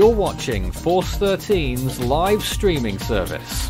You're watching Force 13's live streaming service.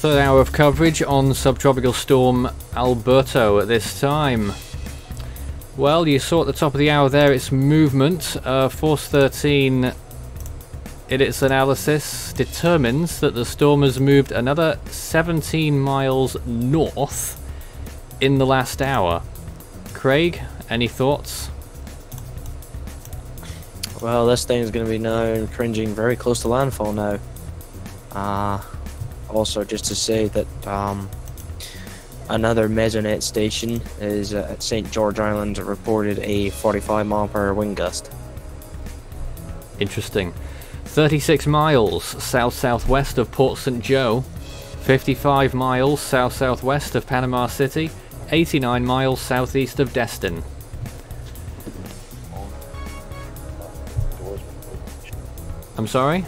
Third hour of coverage on Subtropical Storm Alberto at this time. Well, you saw at the top of the hour there its movement. Force 13 in its analysis determines that the storm has moved another 17 miles north in the last hour. Craig, any thoughts? Well, this thing's going to be now cringing very close to landfall now. Also, just to say that another Mesonet station is at St. George Island reported a 45-mile-per-hour wind gust. Interesting. 36 miles south-southwest of Port St. Joe, 55 miles south-southwest of Panama City, 89 miles southeast of Destin. I'm sorry?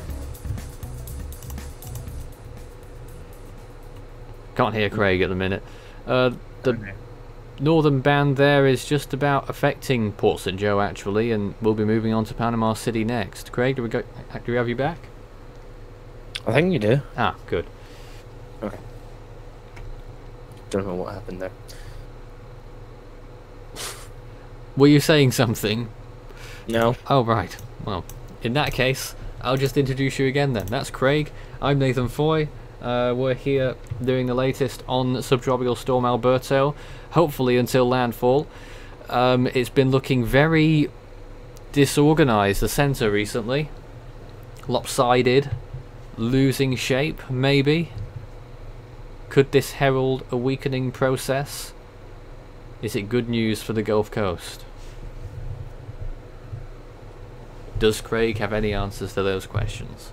Can't hear Craig at the minute. The northern band there is just about affecting Port St. Joe actually, and we'll be moving on to Panama City next. Craig, do we have you back? I think you do. Ah, good. Okay. Don't know what happened there. Were you saying something? No. Oh, right. Well, in that case, I'll just introduce you again then. That's Craig. I'm Nathan Foy. We're here doing the latest on Subtropical Storm Alberto, hopefully until landfall. It's been looking very disorganized, the center recently. Lopsided, losing shape, maybe. Could this herald a weakening process? Is it good news for the Gulf Coast? Does Craig have any answers to those questions?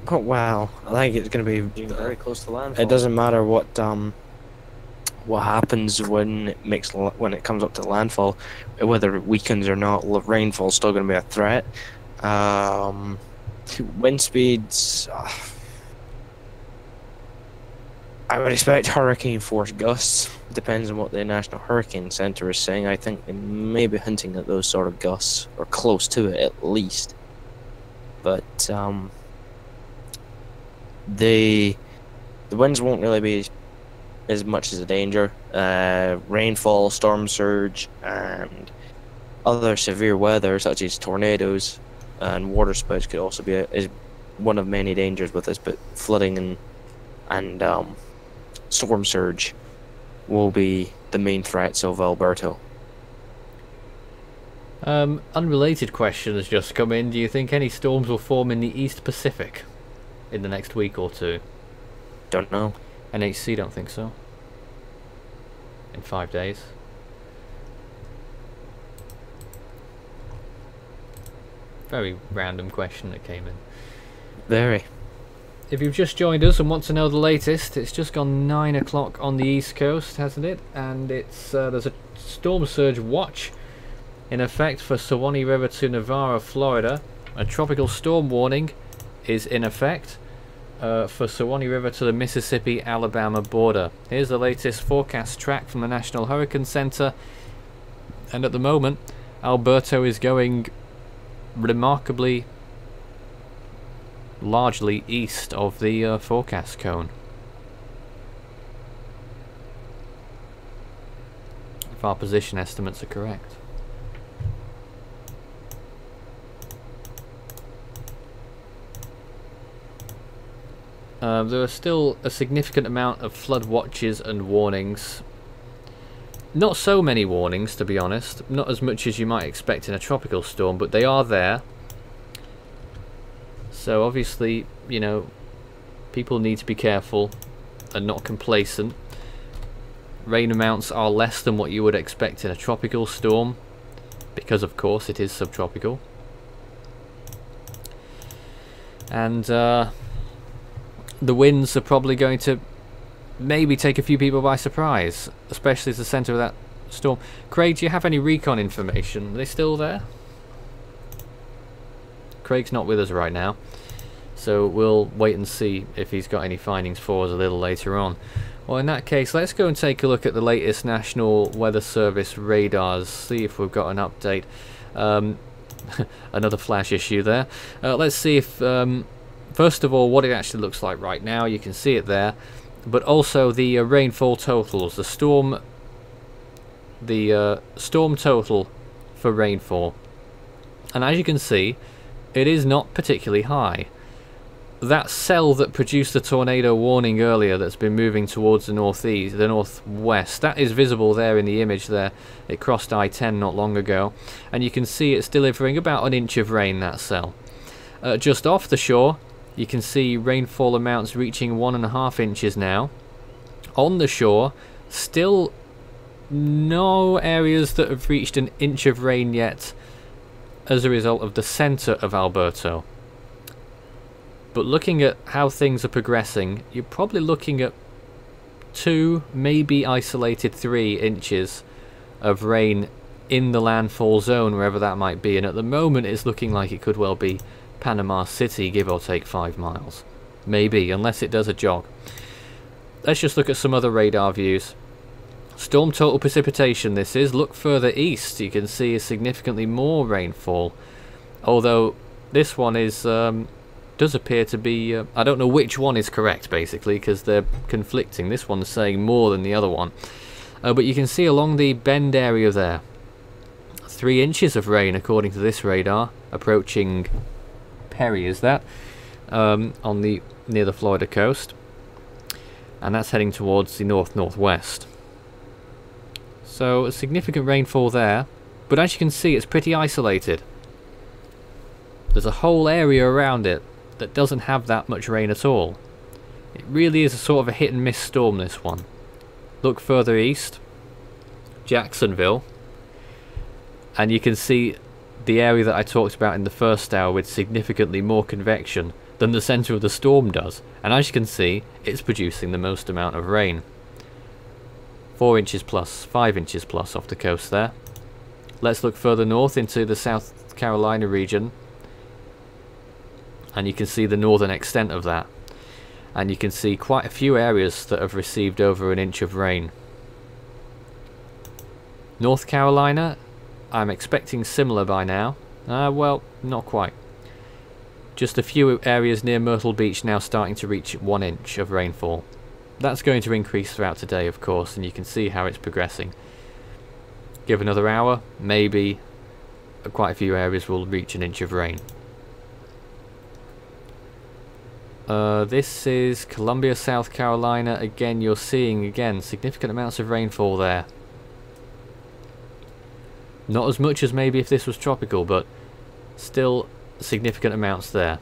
Oh wow! I think it's going to be very close to landfall. It doesn't matter what happens when it comes up to landfall, whether it weakens or not. Rainfall's still going to be a threat. Wind speeds, I would expect hurricane force gusts. Depends on what the National Hurricane Center is saying. I think they may be hinting at those sort of gusts, or close to it at least. But the winds won't really be as much as a danger. Rainfall, storm surge, and other severe weather such as tornadoes and water spouts could also be is one of many dangers with this. But flooding and storm surge will be the main threats of Alberto. Unrelated question has just come in. Do you think any storms will form in the East Pacific in the next week or two? Don't know. NHC don't think so. In 5 days. Very random question that came in. Very. If you've just joined us and want to know the latest, it's just gone 9 o'clock on the East Coast, hasn't it? And it's there's a storm surge watch in effect for Suwannee River to Navarre, Florida. A tropical storm warning is in effect for Suwannee River to the Mississippi-Alabama border. Here's the latest forecast track from the National Hurricane Center, and at the moment Alberto is going remarkably largely east of the forecast cone. If our position estimates are correct. There are still a significant amount of flood watches and warnings. Not so many warnings, to be honest. Not as much as you might expect in a tropical storm, but they are there. So obviously, you know, people need to be careful and not complacent. Rain amounts are less than what you would expect in a tropical storm, because of course it is subtropical. And the winds are probably going to maybe take a few people by surprise, especially as the centre of that storm. Craig, do you have any recon information? Are they still there? Craig's not with us right now, so we'll wait and see if he's got any findings for us a little later on. Well, in that case, let's go and take a look at the latest National Weather Service radars, see if we've got an update. Another flash issue there. Let's see if first of all, what it actually looks like right now. You can see it there, but also the rainfall totals, the storm total for rainfall. And as you can see, it is not particularly high. That cell that produced the tornado warning earlier, that's been moving towards the northeast, the northwest, that is visible there in the image there. It crossed I-10 not long ago, and you can see it's delivering about an inch of rain, that cell. Just off the shore, you can see rainfall amounts reaching 1.5 inches now. On the shore, still no areas that have reached an inch of rain yet as a result of the centre of Alberto. But looking at how things are progressing, you're probably looking at 2, maybe isolated 3 inches of rain in the landfall zone, wherever that might be. And at the moment, it's looking like it could well be Panama City, give or take 5 miles. Maybe, unless it does a jog. Let's just look at some other radar views. Storm total precipitation this is. Look further east, you can see significantly more rainfall. Although this one is does appear to be... I don't know which one is correct, basically, because they're conflicting. This one's saying more than the other one. But you can see along the bend area there, 3 inches of rain according to this radar, approaching Perry, is that, on the near the Florida coast, and that's heading towards the northwest. So a significant rainfall there, but as you can see, it's pretty isolated. There's a whole area around it that doesn't have that much rain at all. It really is a sort of a hit and miss storm, this one. Look further east, Jacksonville, and you can see the area that I talked about in the first hour with significantly more convection than the centre of the storm does. And as you can see, it's producing the most amount of rain. 4 inches plus, 5 inches plus off the coast there. Let's look further north into the South Carolina region, and you can see the northern extent of that. And you can see quite a few areas that have received over an inch of rain. North Carolina, I'm expecting similar by now. Well, not quite. Just a few areas near Myrtle Beach now starting to reach 1 inch of rainfall. That's going to increase throughout today, of course, and you can see how it's progressing. Give another hour, maybe quite a few areas will reach an inch of rain. This is Columbia, South Carolina. Again, you're seeing significant amounts of rainfall there. Not as much as maybe if this was tropical, but still significant amounts there.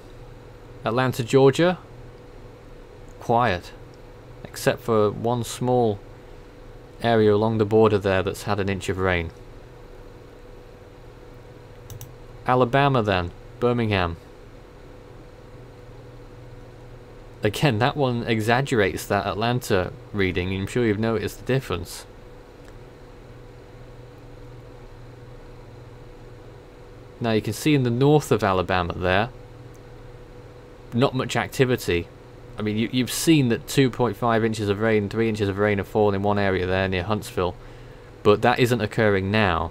Atlanta, Georgia, quiet, except for one small area along the border there that's had an inch of rain. Alabama then, Birmingham. Again, that one exaggerates that Atlanta reading. I'm sure you've noticed the difference. Now you can see in the north of Alabama there, not much activity. I mean, you've seen that 2.5 inches of rain, 3 inches of rain have fallen in one area there near Huntsville, but that isn't occurring now.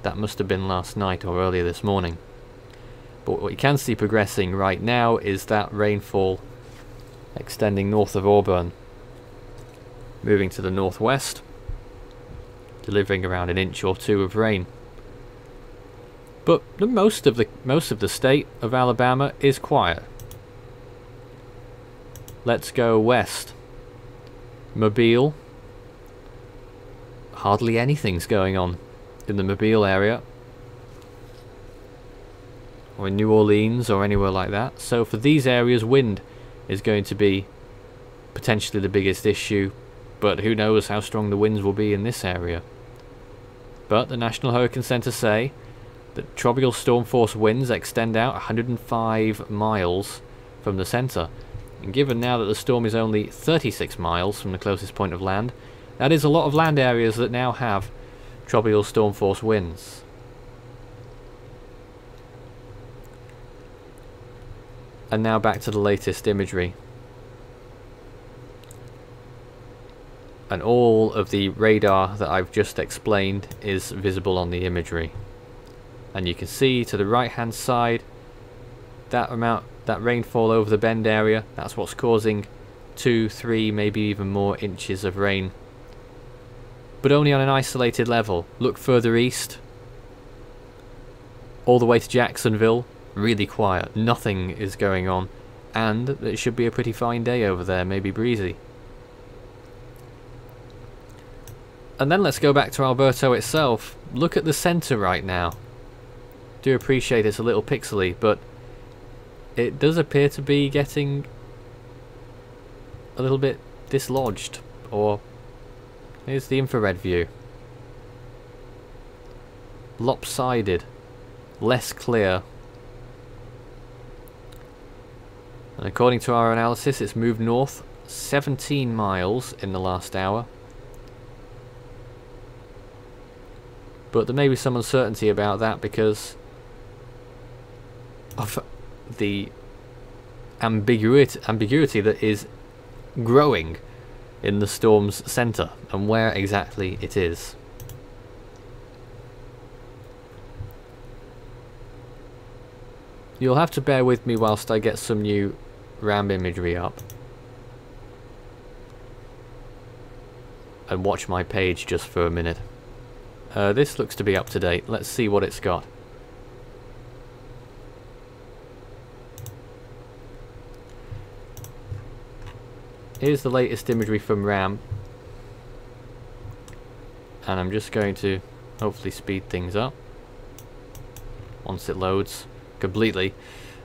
That must have been last night or earlier this morning. But what you can see progressing right now is that rainfall extending north of Auburn, moving to the northwest, delivering around an inch or two of rain. But most of the state of Alabama is quiet. Let's go west. Mobile. Hardly anything's going on in the Mobile area, or in New Orleans or anywhere like that. So for these areas, wind is going to be potentially the biggest issue, but who knows how strong the winds will be in this area. But the National Hurricane Center say that tropical storm force winds extend out 105 miles from the center. And given now that the storm is only 36 miles from the closest point of land, that is a lot of land areas that now have tropical storm force winds. And now back to the latest imagery. And all of the radar that I've just explained is visible on the imagery. And you can see to the right hand side that rainfall over the bend area. That's what's causing 2, 3, maybe even more inches of rain, but only on an isolated level. Look further east, all the way to Jacksonville, really quiet, nothing is going on, and it should be a pretty fine day over there, maybe breezy. And then let's go back to Alberto itself. Look at the center right now. Do appreciate it's a little pixely, but it does appear to be getting a little bit dislodged. Or here's the infrared view. Lopsided, less clear. And according to our analysis, it's moved north 17 miles in the last hour. But there may be some uncertainty about that because of the ambiguity that is growing in the storm's center and where exactly it is. You'll have to bear with me whilst I get some new RAM imagery up and watch my page just for a minute. This looks to be up to date. Let's see what it's got. Here's the latest imagery from RAM, and I'm just going to hopefully speed things up once it loads completely,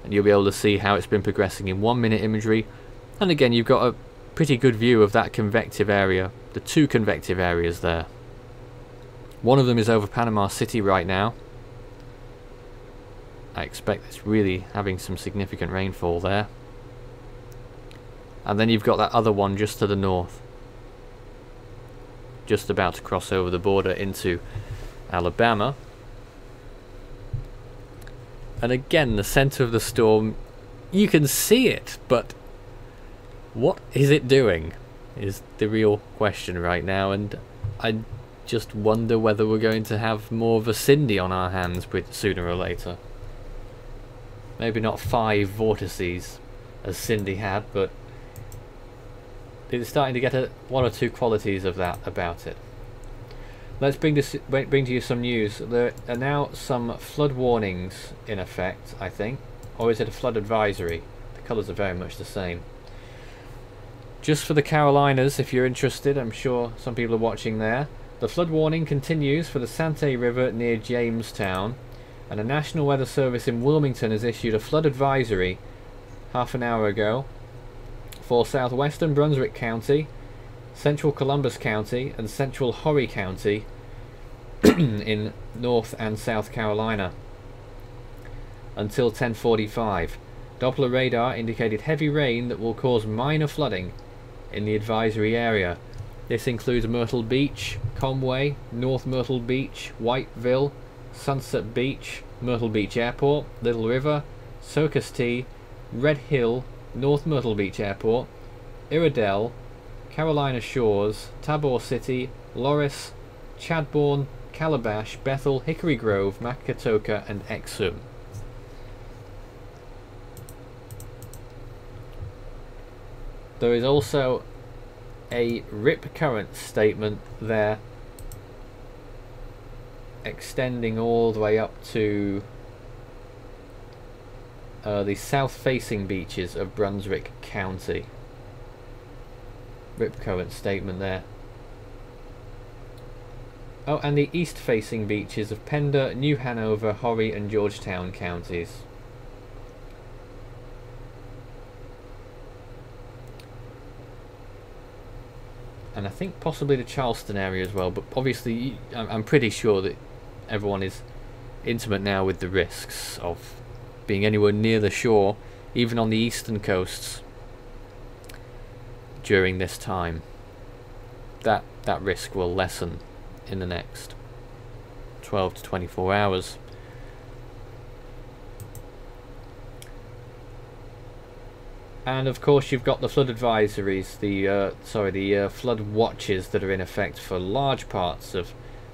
and you'll be able to see how it's been progressing in 1 minute imagery. And again, you've got a pretty good view of that convective area, the two convective areas there. One of them is over Panama City right now. I expect it's really having some significant rainfall there. And then you've got that other one just to the north, just about to cross over the border into Alabama. And again, the center of the storm, you can see it, but what is it doing is the real question right now. And I just wonder whether we're going to have more of a Cindy on our hands sooner or later. Maybe not 5 vortices as Cindy had, but it's starting to get one or two qualities of that about it. Let's bring to you some news. There are now some flood warnings in effect, I think. Or is it a flood advisory? The colours are very much the same. Just for the Carolinas, if you're interested, I'm sure some people are watching there. The flood warning continues for the Sante River near Jamestown, and a National Weather Service in Wilmington has issued a flood advisory half an hour ago for southwestern Brunswick County, central Columbus County, and central Horry County in North and South Carolina until 10:45. Doppler radar indicated heavy rain that will cause minor flooding in the advisory area. This includes Myrtle Beach, Conway, North Myrtle Beach, Whiteville, Sunset Beach, Myrtle Beach Airport, Little River, Socastee, Red Hill, North Myrtle Beach Airport, Iredell, Carolina Shores, Tabor City, Loris, Chadbourne, Calabash, Bethel, Hickory Grove, Makatoka and Exum. There is also a rip current statement there extending all the way up to the south-facing beaches of Brunswick County. Rip current statement there. Oh, and the east-facing beaches of Pender, New Hanover, Horry and Georgetown counties. And I think possibly the Charleston area as well, but obviously I'm pretty sure that everyone is intimate now with the risks of being anywhere near the shore, even on the eastern coasts, during this time. That risk will lessen in the next 12 to 24 hours. And of course you've got the flood advisories, the flood watches that are in effect for large parts of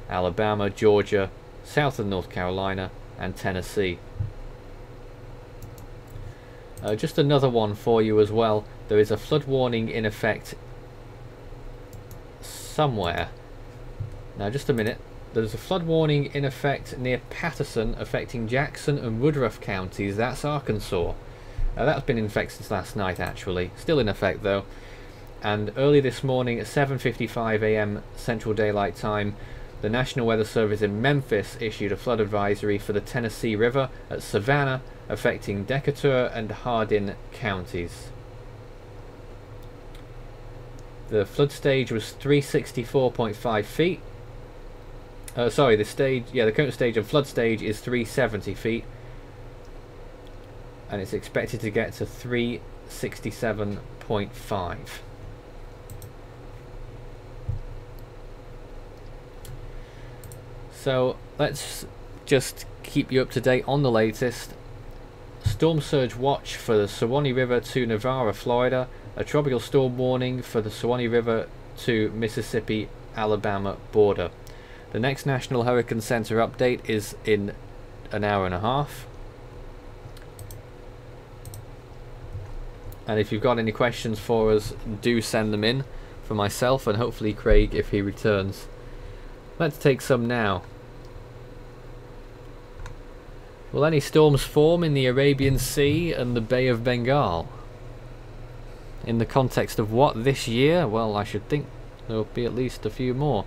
Alabama, Georgia, south of North Carolina and Tennessee. Just another one for you as well. There is a flood warning in effect somewhere. Now just a minute. There's a flood warning in effect near Patterson affecting Jackson and Woodruff counties. That's Arkansas. That's been in effect since last night actually. Still in effect though. And early this morning at 7:55 AM Central Daylight Time, the National Weather Service in Memphis issued a flood advisory for the Tennessee River at Savannah affecting Decatur and Hardin counties. The flood stage was 364.5 feet. The current stage of flood stage is 370 feet. And it's expected to get to 367.5. So let's just keep you up to date on the latest. Storm surge watch for the Suwannee River to Navarre, Florida. A tropical storm warning for the Suwannee River to Mississippi, Alabama border. The next National Hurricane Center update is in an hour and a half. And if you've got any questions for us, do send them in for myself and hopefully Craig if he returns. Let's take some now. Will any storms form in the Arabian Sea and the Bay of Bengal? In the context of what this year? Well, I should think there will be at least a few more.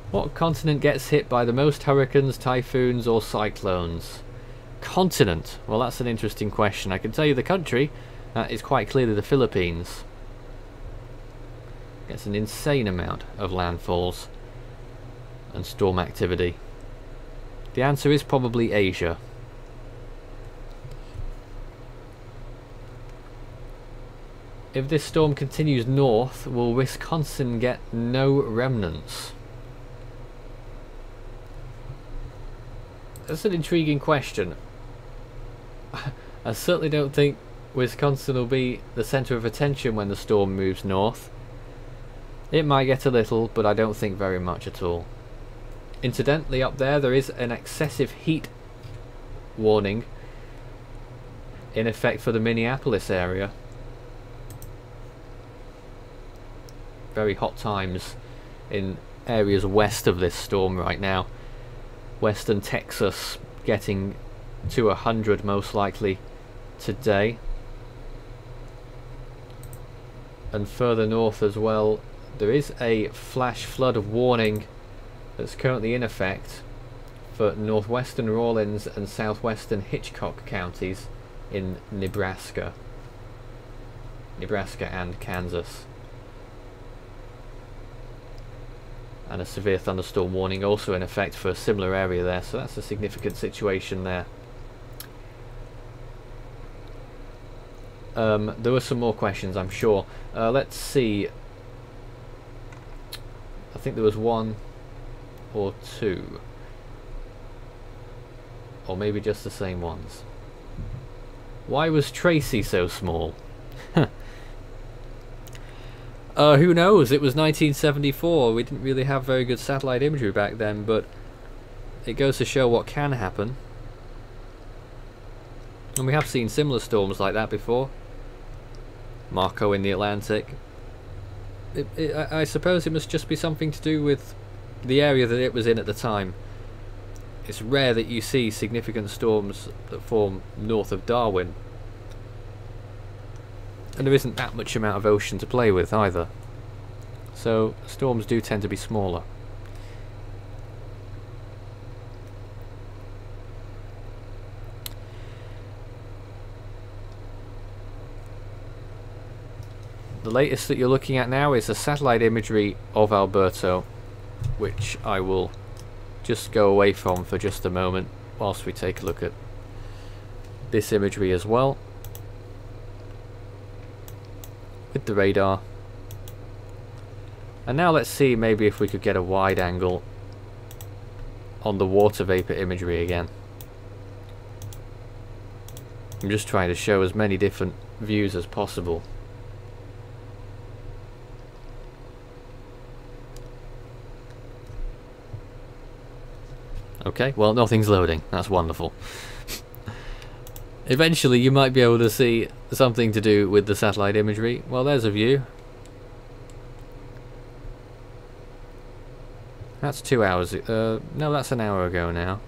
What continent gets hit by the most hurricanes, typhoons or cyclones? Continent? Well, that's an interesting question. I can tell you the country. That is quite clearly the Philippines. Gets an insane amount of landfalls and storm activity. The answer is probably Asia. If this storm continues north, will Wisconsin get no remnants? That's an intriguing question. I certainly don't think Wisconsin will be the centre of attention when the storm moves north. It might get a little, but I don't think very much at all. Incidentally, up there is an excessive heat warning in effect for the Minneapolis area. Very hot times in areas west of this storm right now. Western Texas getting to 100 most likely today. And further north as well, there is a flash flood warning that's currently in effect for northwestern Rawlins and southwestern Hitchcock counties in Nebraska and Kansas. And a severe thunderstorm warning also in effect for a similar area there, so that's a significant situation there. There were some more questions, I'm sure. Let's see. I think there was one or two, or maybe just the same ones. Why was Tracy so small? Who knows? It was 1974. We didn't really have very good satellite imagery back then, but it goes to show what can happen. And we have seen similar storms like that before. Marco in the Atlantic. I suppose it must just be something to do with the area that it was in at the time. It's rare that you see significant storms that form north of Darwin. And there isn't that much amount of ocean to play with either. So storms do tend to be smaller. The latest that you're looking at now is the satellite imagery of Alberto, which I will just go away from for just a moment whilst we take a look at this imagery as well with the radar. And now let's see maybe if we could get a wide angle on the water vapor imagery again. I'm just trying to show as many different views as possible. Okay, well, nothing's loading. That's wonderful. Eventually you might be able to see something to do with the satellite imagery. Well, there's a view. That's 2 hours. No, that's an hour ago now.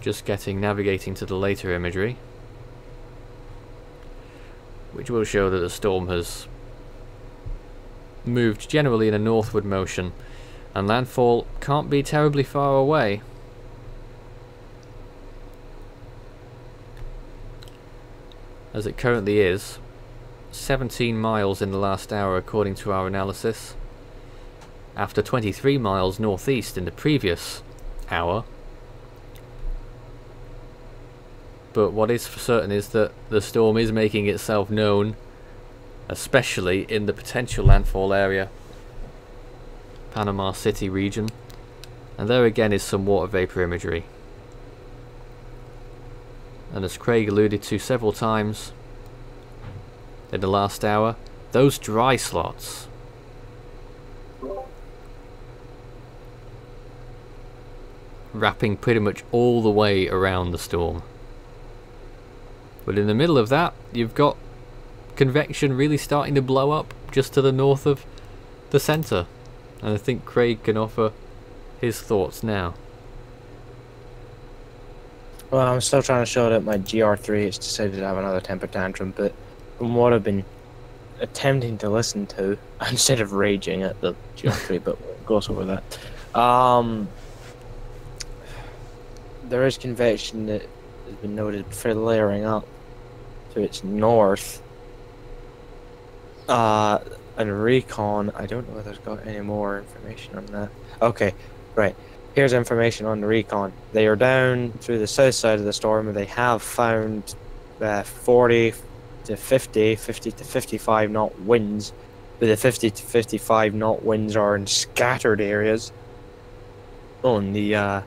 Just navigating to the later imagery, which will show that the storm has moved generally in a northward motion, and landfall can't be terribly far away. As it currently is, 17 miles in the last hour according to our analysis, after 23 miles northeast in the previous hour. But what is for certain is that the storm is making itself known, especially in the potential landfall area, Panama City region, and there again is some water vapor imagery. And as Craig alluded to several times in the last hour, those dry slots wrapping pretty much all the way around the storm. But in the middle of that, you've got convection really starting to blow up just to the north of the centre. And I think Craig can offer his thoughts now. Well, I'm still trying to show that my GR3 has decided to have another temper tantrum, but from what I've been attempting to listen to, instead of raging at the GR3, but we'll gloss over that. There is convection that has been noted for layering up to its north. And recon, I don't know whether it's got any more information on that. Okay, right. Here's information on the recon. They are down through the south side of the storm, and they have found 40 to 50, 50 to 55 knot winds. But the 50 to 55 knot winds are in scattered areas on the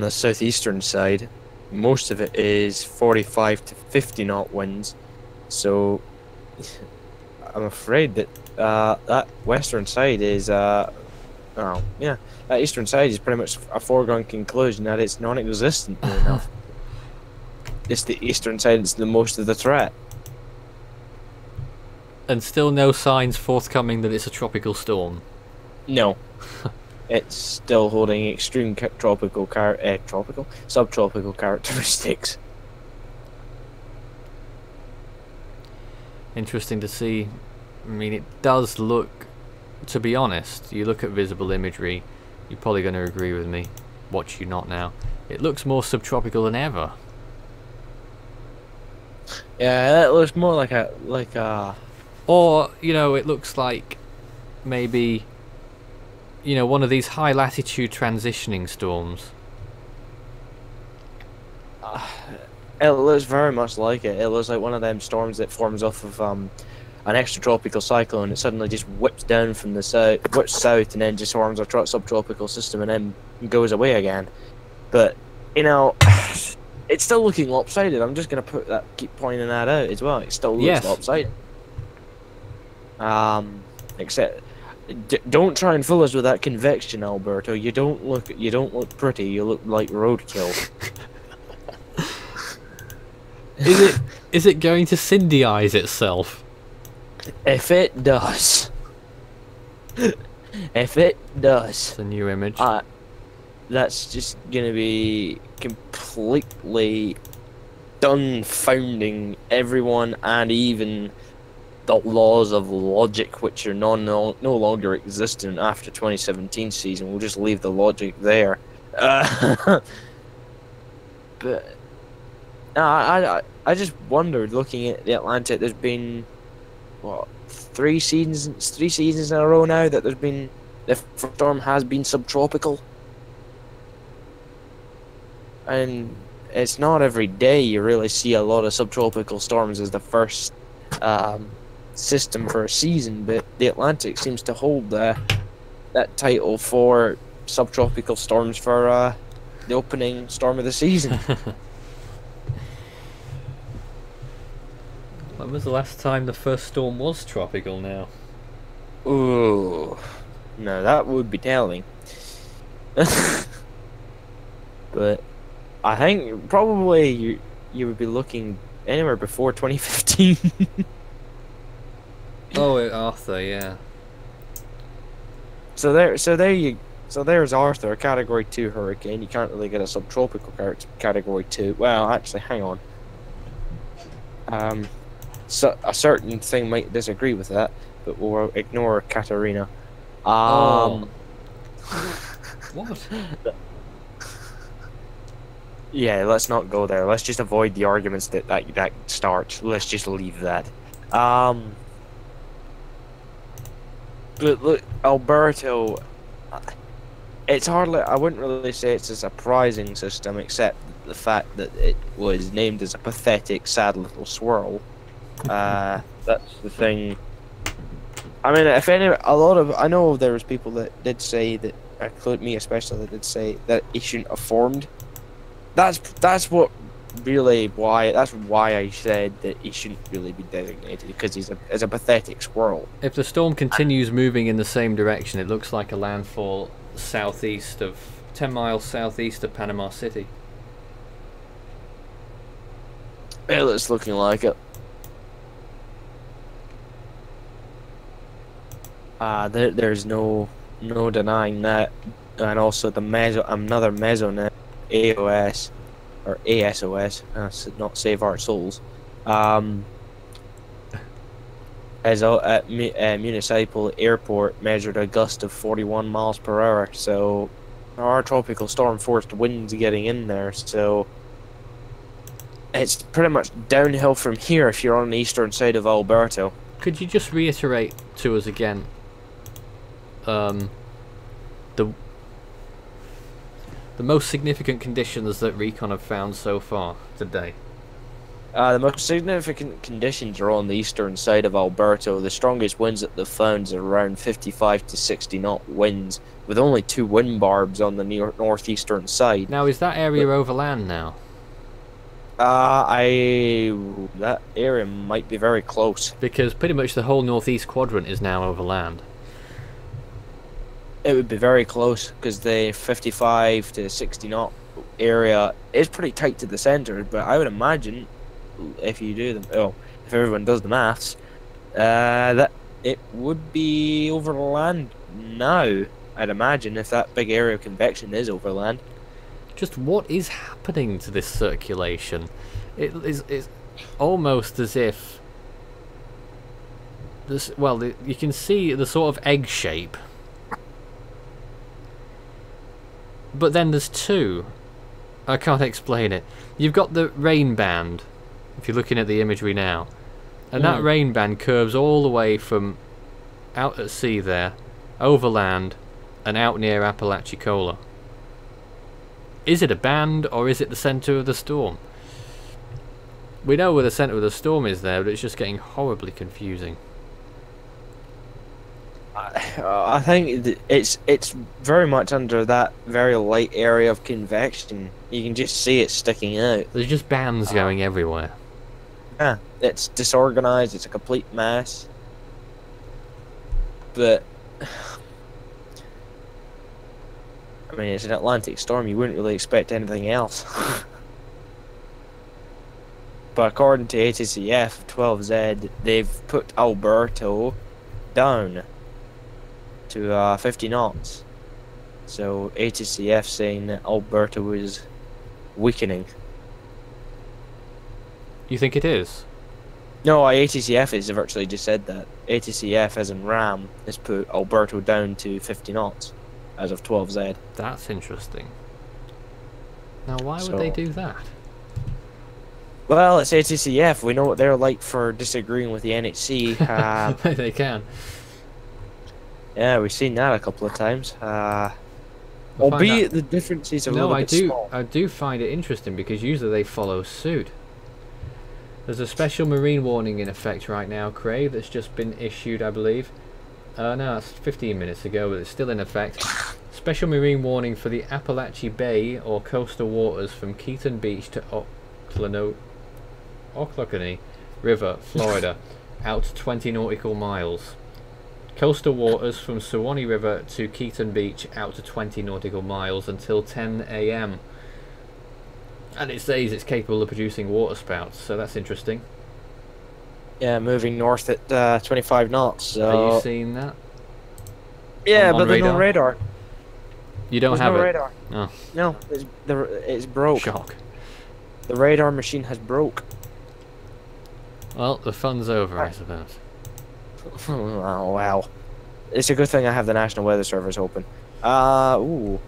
southeastern side. Most of it is 45 to 50 knot winds. So I'm afraid that that western side is that eastern side is pretty much a foregone conclusion that it's non-existent enough. It's the eastern side that's the most of the threat. And still no signs forthcoming that it's a tropical storm. No. It's still holding extreme subtropical characteristics. Interesting to see. I mean, it does look, to be honest, you look at visible imagery, you're probably going to agree with me, watch you not now, it looks more subtropical than ever. Yeah, that looks more like a or, you know, it looks like maybe, you know, one of these high latitude transitioning storms. It looks very much like it. It looks like one of them storms that forms off of an extratropical cyclone. It suddenly just whips down from the south, and then just forms a subtropical system, and then goes away again. But you know, it's still looking lopsided. I'm just gonna keep pointing that out as well. It still looks Yes. lopsided. Except, don't try and fool us with that convection, Alberto. You don't look pretty. You look like roadkill. Is it going to Cindy-eyes itself? If it does, if it does, It's a new image. that's just gonna be completely dumbfounding everyone, and even the laws of logic, which are no longer existent after 2017 season. We'll just leave the logic there. But I just wondered, looking at the Atlantic, there's been what, three seasons in a row now that the storm has been subtropical, and it's not every day you really see a lot of subtropical storms as the first system for a season, but the Atlantic seems to hold that title for subtropical storms for the opening storm of the season. When was the last time the first storm was tropical now? Ooh, no, that would be telling. But I think probably you would be looking anywhere before 2015. Oh, Arthur, yeah. So there's Arthur, a Category 2 hurricane. You can't really get a subtropical Category 2. Well, actually, hang on. So a certain thing might disagree with that, but we'll ignore Katarina. What? Yeah, let's not go there. Let's just avoid the arguments that start. Let's just leave that. But look, Alberto, it's hardly, I wouldn't really say it's a surprising system, except the fact that it was named as a pathetic, sad little swirl. That's the thing. I mean, I know there was people that did say that, including me especially, that did say that he shouldn't have formed. That's why I said that he shouldn't really be designated, because he's a pathetic swirl. If the storm continues moving in the same direction, it looks like a landfall 10 miles southeast of Panama City. Well, it's looking like it. There's no denying that, and also another mesonet, AOS or ASOS, not Save Our Souls, as at municipal airport measured a gust of 41 miles per hour. So our tropical storm forced winds getting in there. So it's pretty much downhill from here if you're on the eastern side of Alberto. Could you just reiterate to us again the most significant conditions that Recon have found so far today? The most significant conditions are on the eastern side of Alberto. The strongest winds that they've found are around 55 to 60 knot winds, with only 2 wind barbs on the northeastern side. Now, is that area overland now? That area might be very close. Because pretty much the whole northeast quadrant is now overland. It would be very close, because the 55 to 60 knot area is pretty tight to the center, but I would imagine if everyone does the maths, that it would be overland now, I'd imagine, if that big area of convection is overland. Just what is happening to this circulation? It's almost as if you can see the sort of egg shape, but then there's two. I can't explain it. You've got the rain band, if you're looking at the imagery now, and that rain band curves all the way from out at sea there, overland, and out near Apalachicola. Is it a band, or is it the centre of the storm? We know where the centre of the storm is there, but it's just getting horribly confusing. I think it's very much under that very light area of convection. You can just see it sticking out. There's just bands going everywhere. Yeah, it's disorganized. It's a complete mess. But I mean, it's an Atlantic storm. You wouldn't really expect anything else. But according to ATCF 12Z, they've put Alberto down to 50 knots. So ATCF saying that Alberto is weakening. You think it is? No, ATCF has virtually just said that. ATCF, as in RAM, has put Alberto down to 50 knots as of 12Z. That's interesting. Now, why would they do that? Well, it's ATCF. We know what they're like for disagreeing with the NHC. They can. Yeah, we've seen that a couple of times. Albeit the differences are a little bit small. I do find it interesting because usually they follow suit. There's a special marine warning in effect right now, Craig, that's just been issued, I believe. No, it's 15 minutes ago, but it's still in effect. Special marine warning for the Appalachie Bay or coastal waters from Keaton Beach to Ocklaconee River, Florida, out to 20 nautical miles. Coastal waters from Suwannee River to Keaton Beach, out to 20 nautical miles until 10 AM. And it says it's capable of producing water spouts, so that's interesting. Yeah, moving north at 25 knots. So... Are you seeing that? Yeah, on but there's no radar. You don't there's have no it? radar. Oh. No, it's broke. Shock. The radar machine has broke. Well, the fun's over, I suppose. Oh, wow. It's a good thing I have the National Weather Service open. Ooh.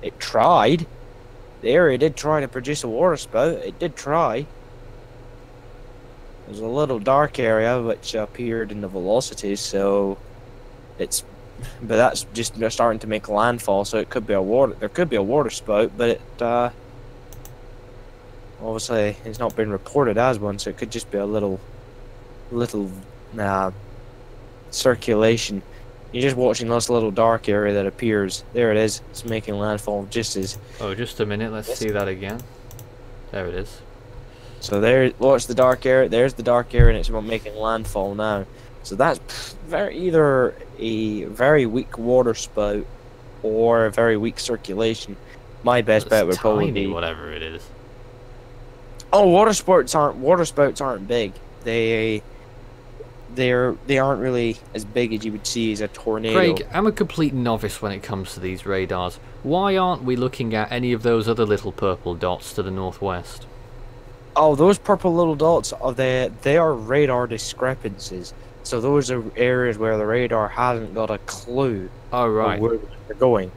It tried. The area did try to produce a water spout. It did try. There's a little dark area which appeared in the velocities, so it's... But that's just starting to make landfall, so it could be a water... There could be a water spout, but it, obviously, it's not been reported as one, so it could just be a little circulation. You're just watching this little dark area that appears. There it is. It's making landfall just as... Oh, just a minute. Let's see that again. There it is. So there, watch the dark area. There's the dark area, and it's making landfall now. So that's either a very weak water spout or a very weak circulation. My best bet would probably be whatever it is. Oh, water spouts aren't big. They aren't really as big as you would see as a tornado. Craig, I'm a complete novice when it comes to these radars. Why aren't we looking at any of those other little purple dots to the northwest? Oh, those purple little dots they are radar discrepancies. So those are areas where the radar hasn't got a clue of where they're going.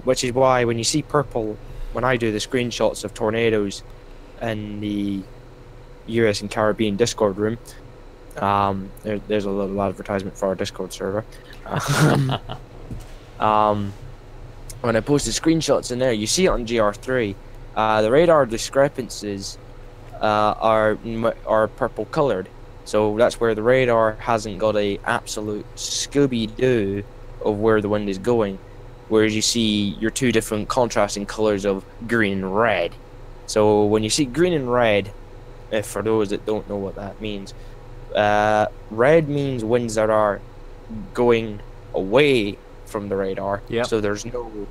Which is why when you see purple, when I do the screenshots of tornadoes in the US and Caribbean Discord room, there's a little advertisement for our Discord server. When I post the screenshots in there, you see it on GR3. The radar discrepancies are purple colored, so that's where the radar hasn't got a absolute Scooby-Doo of where the wind is going. Whereas you see your two different contrasting colors of green and red. So when you see green and red, for those that don't know what that means, red means winds that are going away from the radar. Yep. So there's no.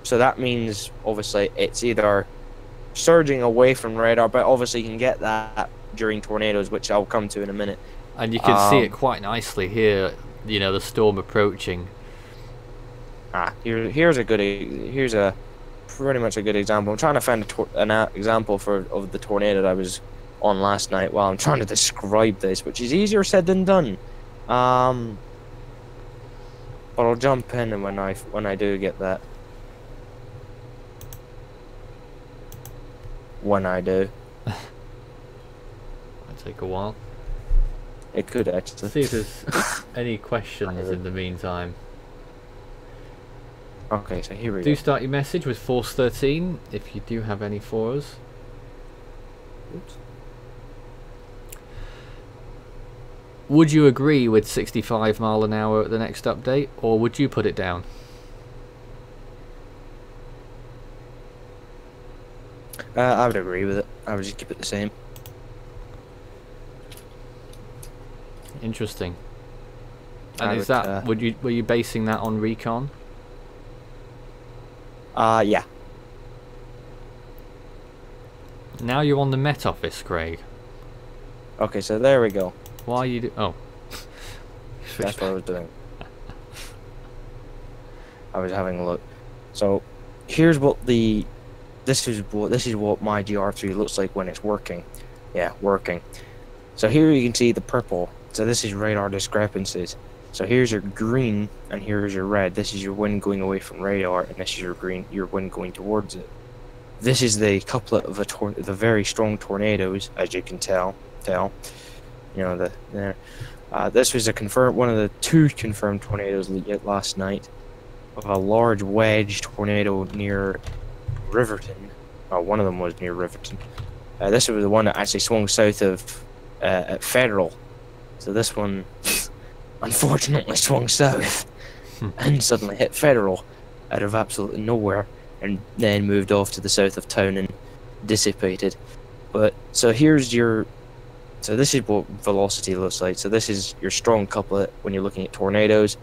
So that means obviously it's either surging away from radar, but obviously you can get that during tornadoes, which I'll come to in a minute. And you can see it quite nicely here. You know, the storm approaching. Here's a pretty much a good example. I'm trying to find an example of the tornado that I was on last night while I'm trying to describe this, which is easier said than done. But I'll jump in and when I do get that. When I do. Might take a while. It could actually. See if there's any questions in the meantime. Okay, so here we go. Do start your message with Force 13 if you do have any for us. Oops. would you agree with 65 mile an hour at the next update, or would you put it down? I would agree with it. I would just keep it the same. Interesting. And I is would, that were you basing that on recon? Yeah. Now you're on the Met Office, Craig. Okay, so there we go. Why are you oh. That's what I was doing. I was having a look. So here's what this is what my GR3 looks like when it's working. Yeah, working. So here you can see the purple. So this is radar discrepancies. So here's your green and here's your red. This is your wind going away from radar, and this is your green, your wind going towards it. This is the couplet of the very strong tornadoes, as you can tell. You know there. This was one of the 2 confirmed tornadoes last night, of a large wedge tornado near Riverton. One of them was near Riverton. This was the one that actually swung south of at Federal. So this one, unfortunately, swung south and suddenly hit Federal out of absolutely nowhere, and then moved off to the south of town and dissipated. But so here's your. So this is what velocity looks like. So this is your strong couplet when you're looking at tornadoes.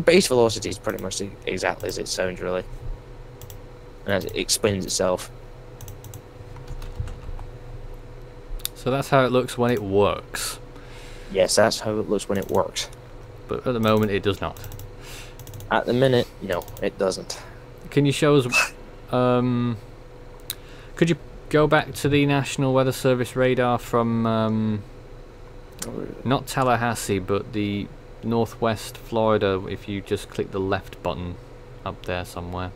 Base velocity is pretty much exactly as it sounds, really. And it explains itself. So that's how it looks when it works. Yes, that's how it looks when it works. But at the moment it does not. At the minute, no, it doesn't. Can you show us could you go back to the National Weather Service radar from not Tallahassee but the Northwest Florida, if you just click the left button up there somewhere.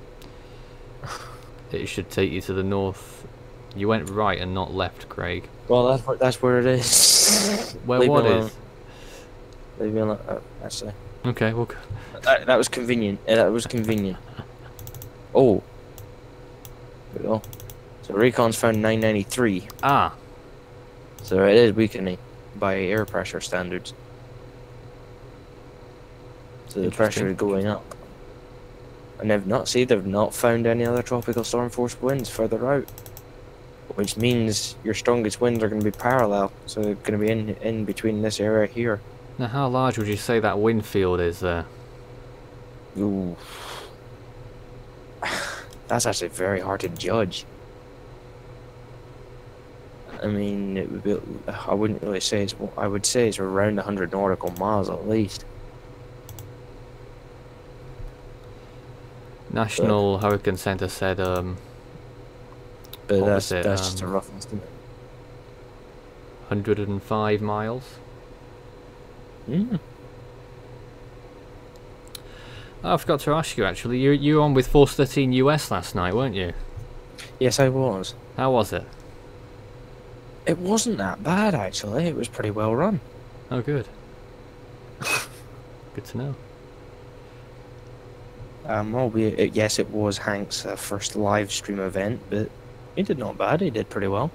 It should take you to the north. You went right and not left, Craig. Well, that's where it is. Where what is? Leave me alone. Actually. Okay, well. That was convenient. That was convenient. Oh. There we go. So recon's found 993. Ah. So it is weakening by air pressure standards. So the pressure is going up. And they've not found any other tropical storm force winds further out. Which means your strongest winds are going to be parallel. So they're going to be in between this area here. Now how large would you say that wind field is there? Ooh. That's actually very hard to judge. I mean, it would be, I wouldn't really say it's. I would say it's around 100 nautical miles at least. National Hurricane Center said. But that's just a rough estimate. 105 miles. Mm. Oh, I forgot to ask you actually. You were on with Force 13 US last night, weren't you? Yes, I was. How was it? It wasn't that bad actually. It was pretty well run. Oh, good. Good to know. Albeit, yes, it was Hank's first live stream event, but he did not bad. He did pretty well.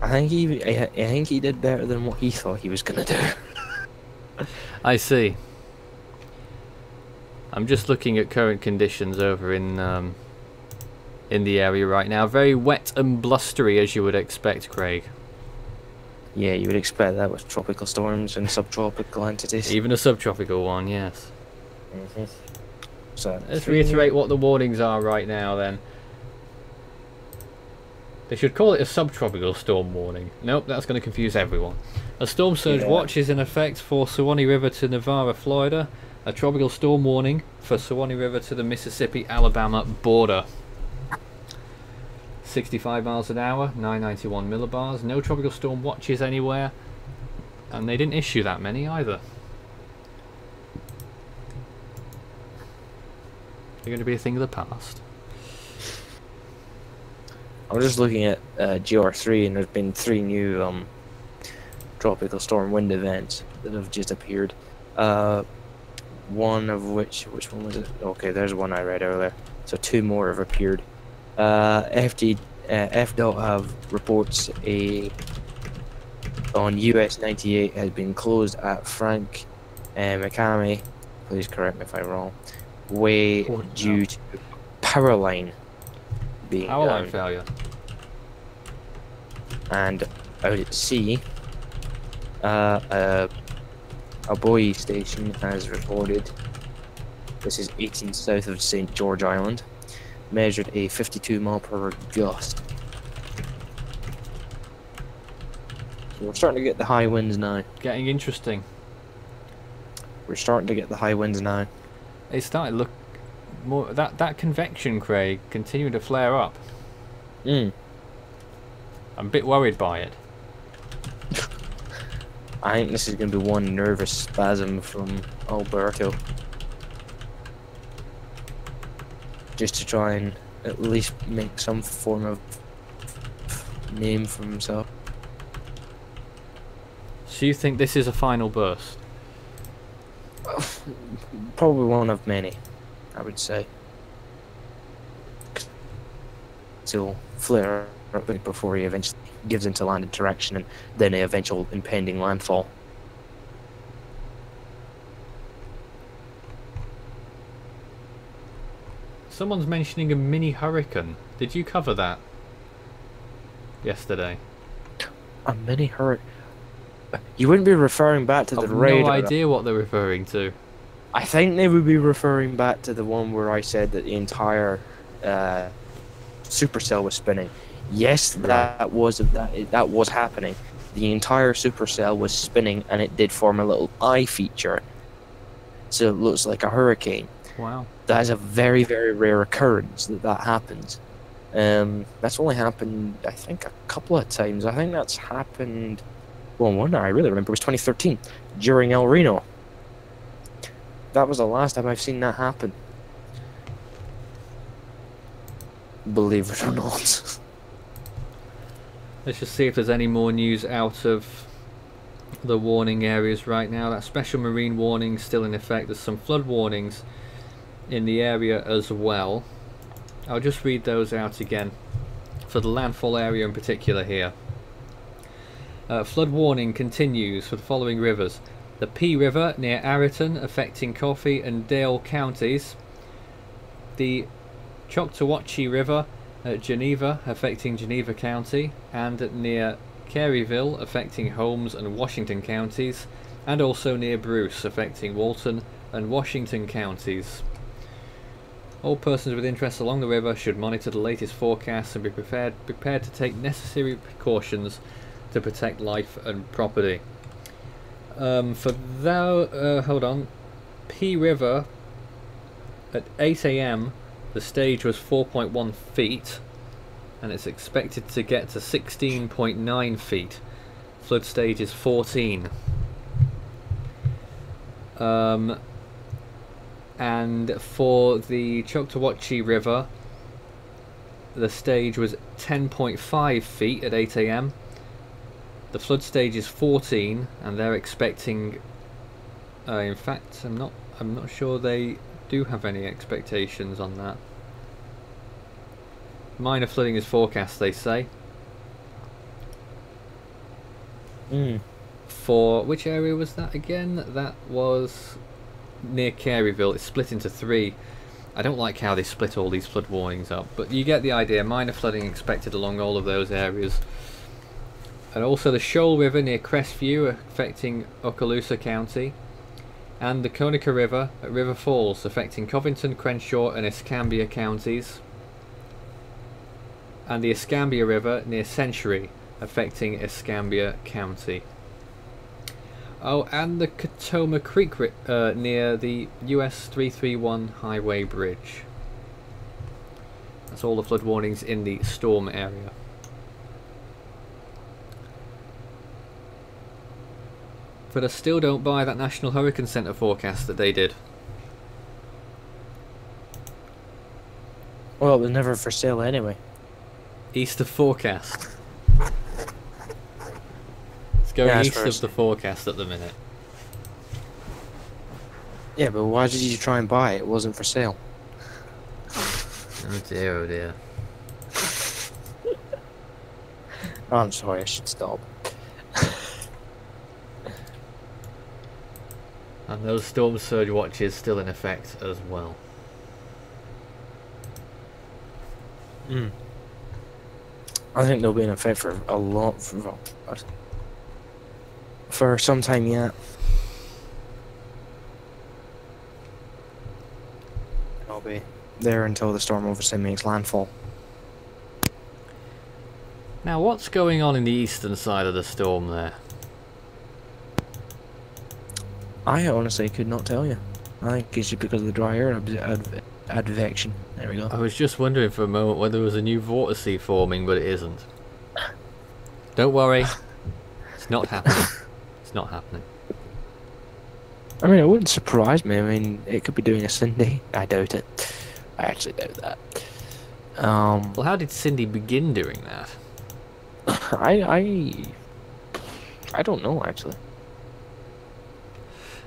I think he did better than what he thought he was gonna do. I see. I'm just looking at current conditions over in the area right now. Very wet and blustery, as you would expect, Craig. Yeah, you would expect that with tropical storms and subtropical entities. Even a subtropical one, yes. Mm-hmm. So let's reiterate what the warnings are right now then. They should call it a subtropical storm warning. Nope, that's going to confuse everyone. A storm surge watch is in effect for Suwannee River to Navarre, Florida. A tropical storm warning for Suwannee River to the Mississippi-Alabama border. 65 miles an hour, 991 millibars. No tropical storm watches anywhere. And they didn't issue that many either. They're going to be a thing of the past. I'm just looking at GR3, and there's been 3 new tropical storm wind events that have just appeared. One of which one was it? Okay, there's one I read earlier. So 2 more have appeared. FDOT have reports on US 98 has been closed at Frank McCamey, please correct me if I'm wrong, way Oh, no. due to power line being Power line down. failure. And out at sea, a buoy station has reported, this is 18 south of St. George Island, measured a 52 mile per hour gust. So we're starting to get the high winds now. Getting interesting. We're starting to get the high winds now. It's starting to look more that convection, Craig, continuing to flare up. Mm. I'm a bit worried by it. I think this is going to be one nervous spasm from Alberto. Just to try and at least make some form of name for himself. So you think this is a final burst? Probably one of many, I would say. He'll flare up before he eventually gives into landed direction and then the eventual impending landfall. Someone's mentioning a mini hurricane. Did you cover that yesterday? A mini hurricane? You wouldn't be referring back to the I've radar. no idea what they're referring to. I think they would be referring back to the one where I said that the entire supercell was spinning. Yes, that was happening. The entire supercell was spinning, and it did form a little eye feature, so it looks like a hurricane. Wow. That is a very, very rare occurrence that happens. That's only happened, I think, a couple of times. I think that's happened. Well, one that I really remember was 2013 during El Reno. That was the last time I've seen that happen. Believe it or not. Let's just see if there's any more news out of the warning areas right now. That special marine warning still in effect. There's some flood warnings in the area as well. I'll just read those out again for the landfall area in particular here. Flood warning continues for the following rivers. The P River near Arreton affecting Coffee and Dale counties. The Choctawhatchee River at Geneva affecting Geneva County and near Caryville affecting Holmes and Washington counties, and also near Bruce affecting Walton and Washington counties. All persons with interest along the river should monitor the latest forecasts and be prepared to take necessary precautions to protect life and property. Hold on. P River at 8 AM the stage was 4.1 feet and it's expected to get to 16.9 feet. Flood stage is 14. And for the Choctawhatchee River the stage was 10.5 feet at 8 AM. The flood stage is 14 and they're expecting in fact I'm not sure they do have any expectations on that. Minor flooding is forecast, they say. For which area was that again? That was near Caryville. It's split into 3. I don't like how they split all these flood warnings up, but you get the idea. Minor flooding expected along all of those areas. And also the Shoal River near Crestview affecting Okaloosa County, and the Conecuh River at River Falls affecting Covington, Crenshaw and Escambia counties, and the Escambia River near Century affecting Escambia County. Oh, and the Catoma Creek near the US 331 highway bridge. That's all the flood warnings in the storm area. But I still don't buy that National Hurricane Center forecast that they did. Well, it was never for sale anyway. East of forecast. It's going east of the forecast at the minute. Yeah, but why did you try and buy it? It wasn't for sale. Oh dear, oh dear. I'm sorry, I should stop. And those storm surge watches still in effect as well. I think they'll be in effect for a lot, for some time yet. I'll be there until the storm obviously makes landfall. Now, what's going on in the eastern side of the storm there? I honestly could not tell you. I think it's just because of the dry air advection. There we go. I was just wondering for a moment whether there was a new vortice forming, but it isn't. Don't worry, it's not happening. It's not happening. I mean, it wouldn't surprise me. I mean, it could be doing a Cindy. I doubt it. I actually doubt that. Well, how did Cindy begin doing that? I don't know, actually.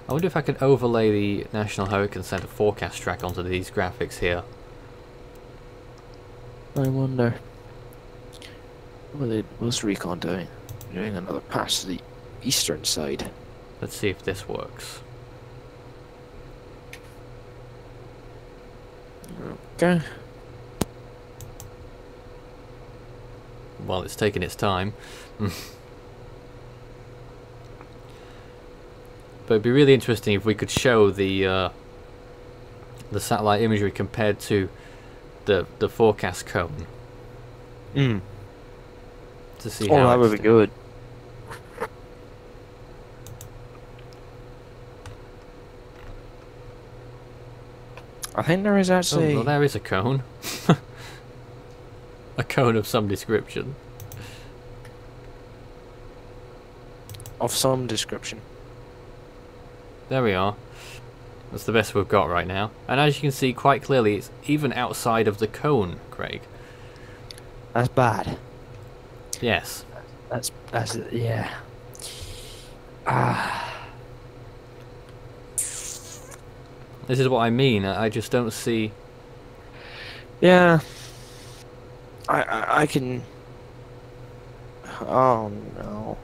I wonder if I can overlay the National Hurricane Center forecast track onto these graphics here. I wonder. What's Recon doing? Doing another pass to the eastern side. Let's see if this works. Okay. Well, it's taking its time. But it'd be really interesting if we could show the satellite imagery compared to the forecast cone. To see how that would be good. I think there is actually... Oh, well, there is a cone. A cone of some description. Of some description. There we are. That's the best we've got right now. And as you can see quite clearly, it's even outside of the cone, Craig. That's bad. Yes. That's yeah. This is what I mean. I just don't see... Yeah. I can... Oh no.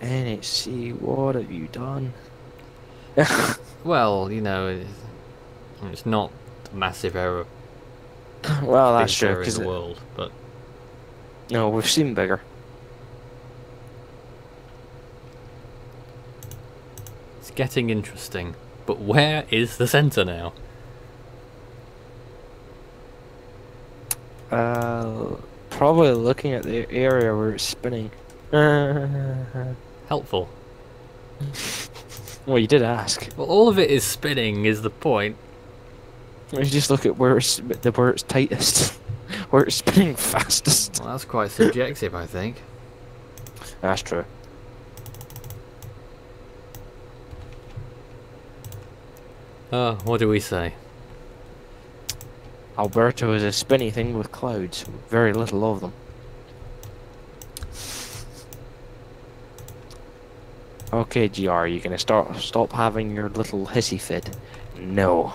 NHC, what have you done? Well, you know, it's not a massive error. Well, that's biggest true. error in the world, but No, we've seen bigger. it's getting interesting. But where is the centre now? Probably looking at the area where it's spinning. Helpful. Well, you did ask. Well, all of it is spinning, is the point. You just look at where it's tightest, where it's spinning fastest. Well, that's quite subjective, I think. That's true. What do we say? Alberto is a spinny thing with clouds. Very little of them. Okay, GR, you gonna stop having your little hissy fit? No.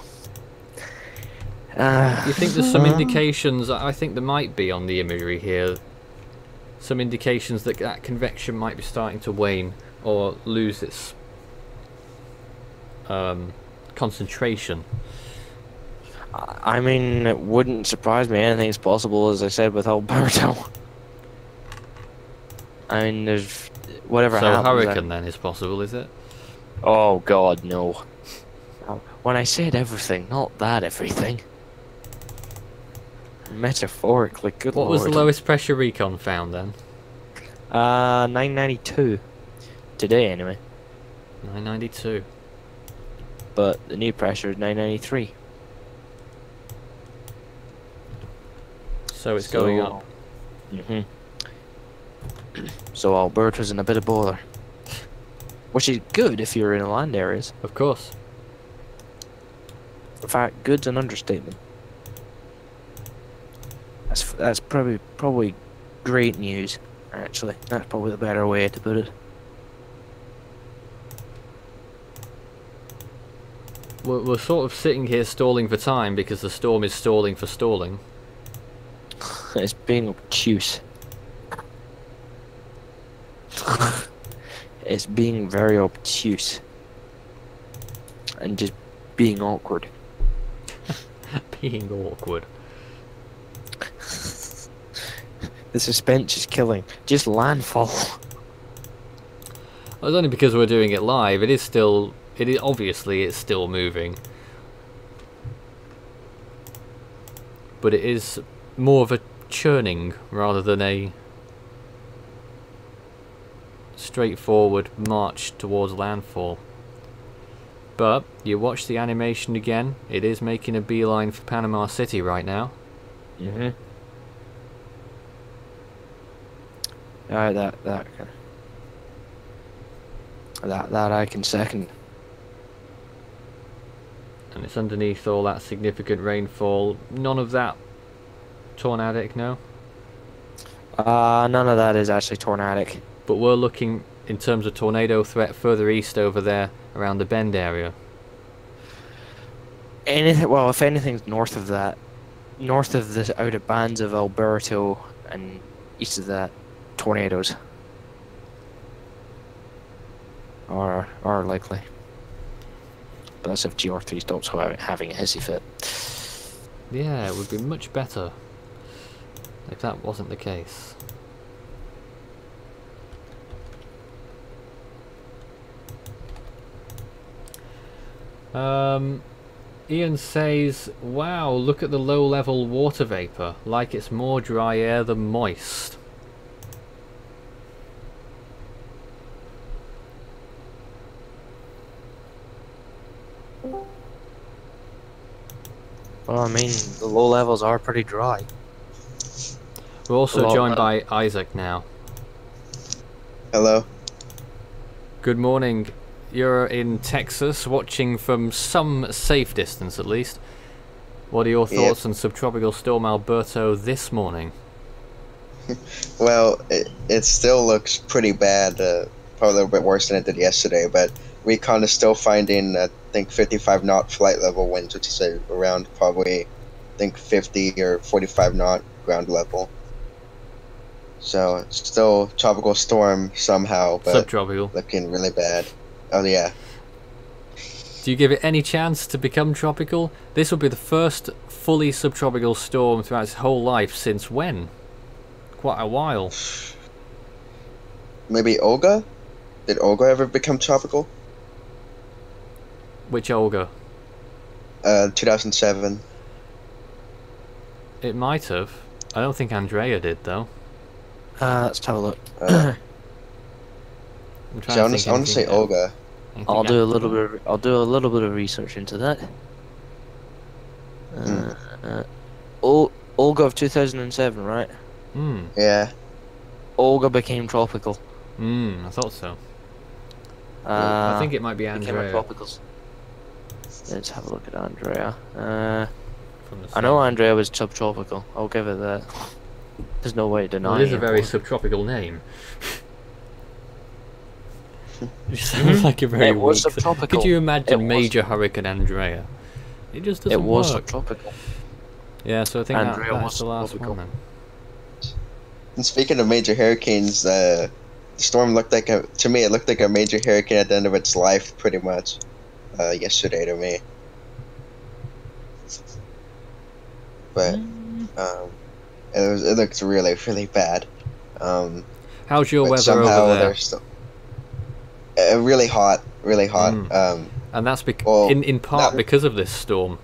You think there's some indications? I think there might be on the imagery here. Some indications that that convection might be starting to wane or lose its concentration. I mean, it wouldn't surprise me. Anything's possible, as I said with Alberto. I mean, there's whatever So happens. hurricane then is possible, is it? Oh God, no. When I said everything, not that everything. Metaphorically, good What lord. was the lowest pressure recon found then? 992. Today, anyway. 992. But the new pressure is 993. So it's going up. So Alberta's in a bit of bother. Which is good if you're in land areas. Of course. In fact, good's an understatement. That's probably great news, actually. That's probably the better way to put it. We're sort of sitting here stalling for time because the storm is stalling for stalling. It's being obtuse. It's being very obtuse. And just being awkward. Being awkward. The suspense is killing. Just landfall. Well, it's only because we're doing it live. It is still... obviously, it's still moving. But it is more of a churning rather than a straightforward march towards landfall. But you watch the animation again, it is making a beeline for Panama City right now. Mm-hmm. Alright, that I can second. And it's underneath all that significant rainfall. None of that tornadic, no? None of that is actually tornadic. But we're looking, in terms of tornado threat, further east over there, around the Bend area. Anything, well, if anything's north of that, north of the outer bands of Alberto and east of that, tornadoes are likely. But that's if GR3 stops having a hissy fit. Yeah, it would be much better if that wasn't the case. Ian says, wow, look at the low-level water vapour, like it's more dry air than moist. Well, I mean, the low levels are pretty dry. We're also joined by Isaac now. Hello. Good morning. You're in Texas, watching from some safe distance at least. What are your thoughts on Subtropical Storm Alberto this morning? Well, it still looks pretty bad, probably a little bit worse than it did yesterday, but recon is still finding, I think, 55 knot flight level winds, which is around probably, I think, 50 or 45 knot ground level. So it's still tropical storm somehow, but Subtropical. Looking really bad. Oh yeah. Do you give it any chance to become tropical? This will be the first fully subtropical storm throughout its whole life since when? Quite a while. Maybe Olga? Did Olga ever become tropical? Which Olga? 2007. It might have. I don't think Andrea did though. Let's have a look. I'm I want to say Olga. I'll do a little bit. I'll do a little bit of research into that. Olga of 2007, right? Hmm. Yeah. Olga became tropical. I thought so. I think it might be Andrea. Tropicals. Let's have a look at Andrea. From the I know Andrea was subtropical. I'll give it that. There's no way to deny it. It is a very subtropical name. It sounds like a very weak. Subtropical. Could you imagine Major Hurricane Andrea? It just doesn't work. It was subtropical. Yeah, so I think Andrea that's the last subtropical. one then. And speaking of major hurricanes, the storm looked like to me it looked like a major hurricane at the end of its life, pretty much. Yesterday to me. But it looks really, really bad. How's your weather somehow over there? Really hot, really hot. And that's in part because of this storm.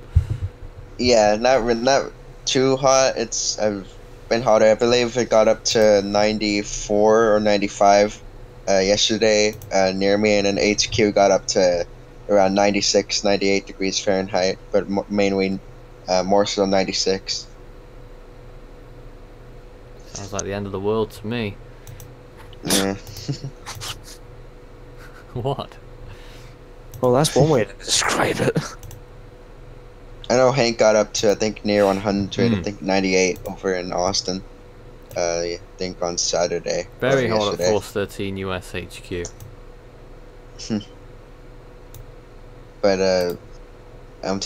Yeah, not too hot. I've been hotter. I believe it got up to 94 or 95 yesterday near me, and then HQ got up to around 96, 98 degrees Fahrenheit, but mainly more so 96. Sounds like the end of the world to me. Yeah. What? Well, that's one way to describe it. I know Hank got up to, I think, near 100, I think 98 over in Austin. I think on Saturday. Very hot at Force 13 US HQ. But I'm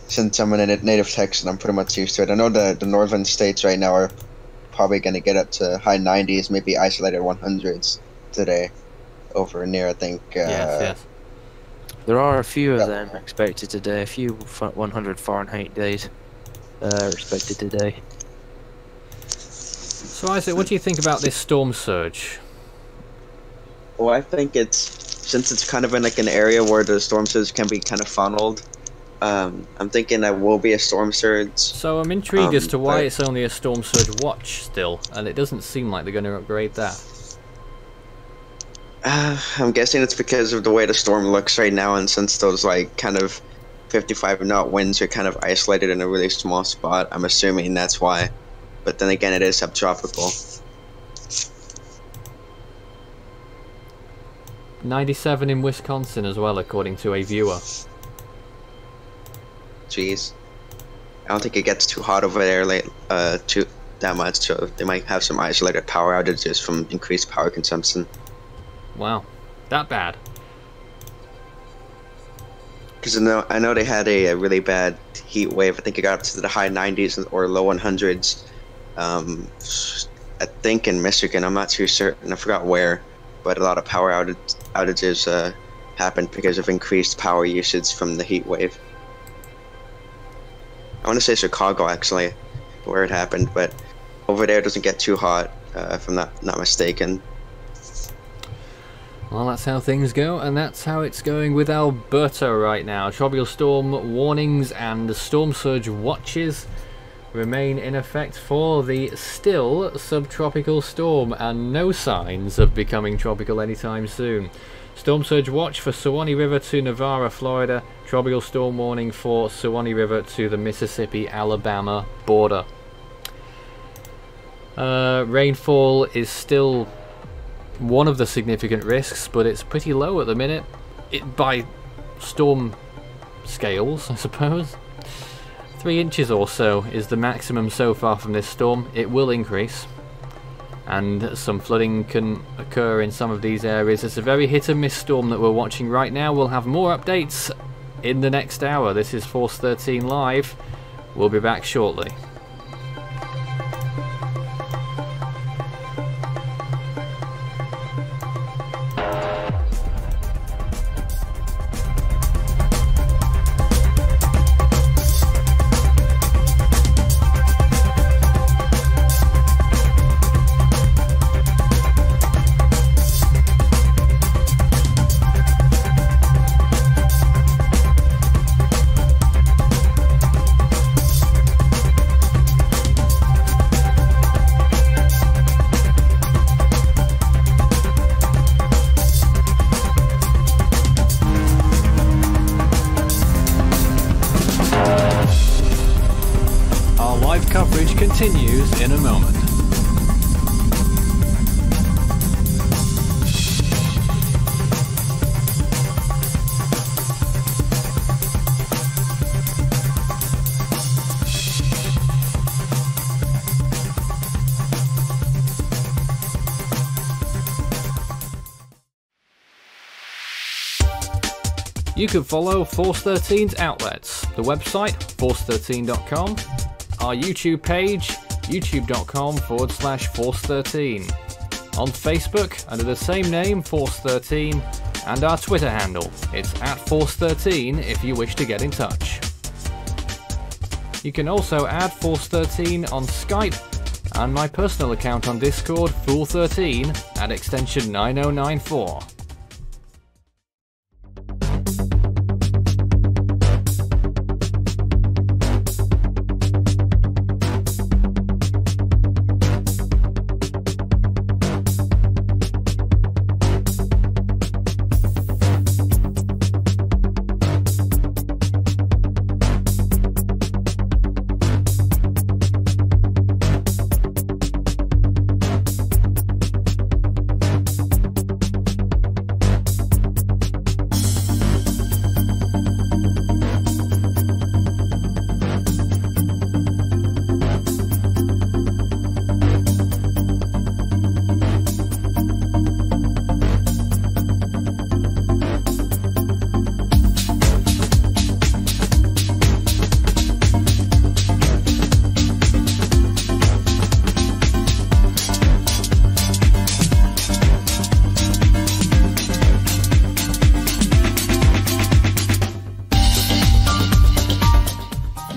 since I'm a native Texan, I'm pretty much used to it. I know the northern states right now are probably going to get up to high 90s, maybe isolated 100s today over near, I think. Yes. There are a few of them expected today. A few 100 Fahrenheit days expected today. So Isaac, what do you think about this storm surge? Well, I think since it's kind of in like an area where the storm surge can be kind of funneled, I'm thinking that will be a storm surge. So I'm intrigued as to why but- it's only a storm surge watch still, and it doesn't seem like they're going to upgrade that. I'm guessing it's because of the way the storm looks right now, and since those like kind of 55 knot winds are kind of isolated in a really small spot, I'm assuming that's why. But then again, it is subtropical. 97 in Wisconsin as well, according to a viewer. Jeez, I don't think it gets too hot over there too that much, so they might have some isolated power outages from increased power consumption. Wow, that bad. Because I know they had a really bad heat wave. I think it got up to the high 90s or low 100s. I think in Michigan. I'm not too certain. I forgot where, but a lot of power outages happened because of increased power usage from the heat wave. I want to say Chicago actually, where it happened, but over there it doesn't get too hot, if I'm not mistaken. Well, that's how things go, and that's how it's going with Alberto right now. Tropical storm warnings and storm surge watches remain in effect for the still subtropical storm, and no signs of becoming tropical anytime soon. Storm surge watch for Suwannee River to Navarre, Florida. Tropical storm warning for Suwannee River to the Mississippi-Alabama border. Rainfall is still one of the significant risks, but it's pretty low at the minute. By storm scales, I suppose. 3 inches or so is the maximum so far from this storm. It will increase, and some flooding can occur in some of these areas. It's a very hit and miss storm that we're watching right now. We'll have more updates in the next hour. This is Force 13 Live. We'll be back shortly. Coverage continues in a moment. You can follow Force 13's outlets, the website force13.com, our YouTube page, youtube.com/Force13, on Facebook under the same name, Force13, and our Twitter handle, it's @Force13 if you wish to get in touch. You can also add Force13 on Skype and my personal account on Discord, Fool13, at extension 9094.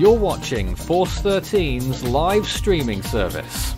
You're watching Force 13's live streaming service.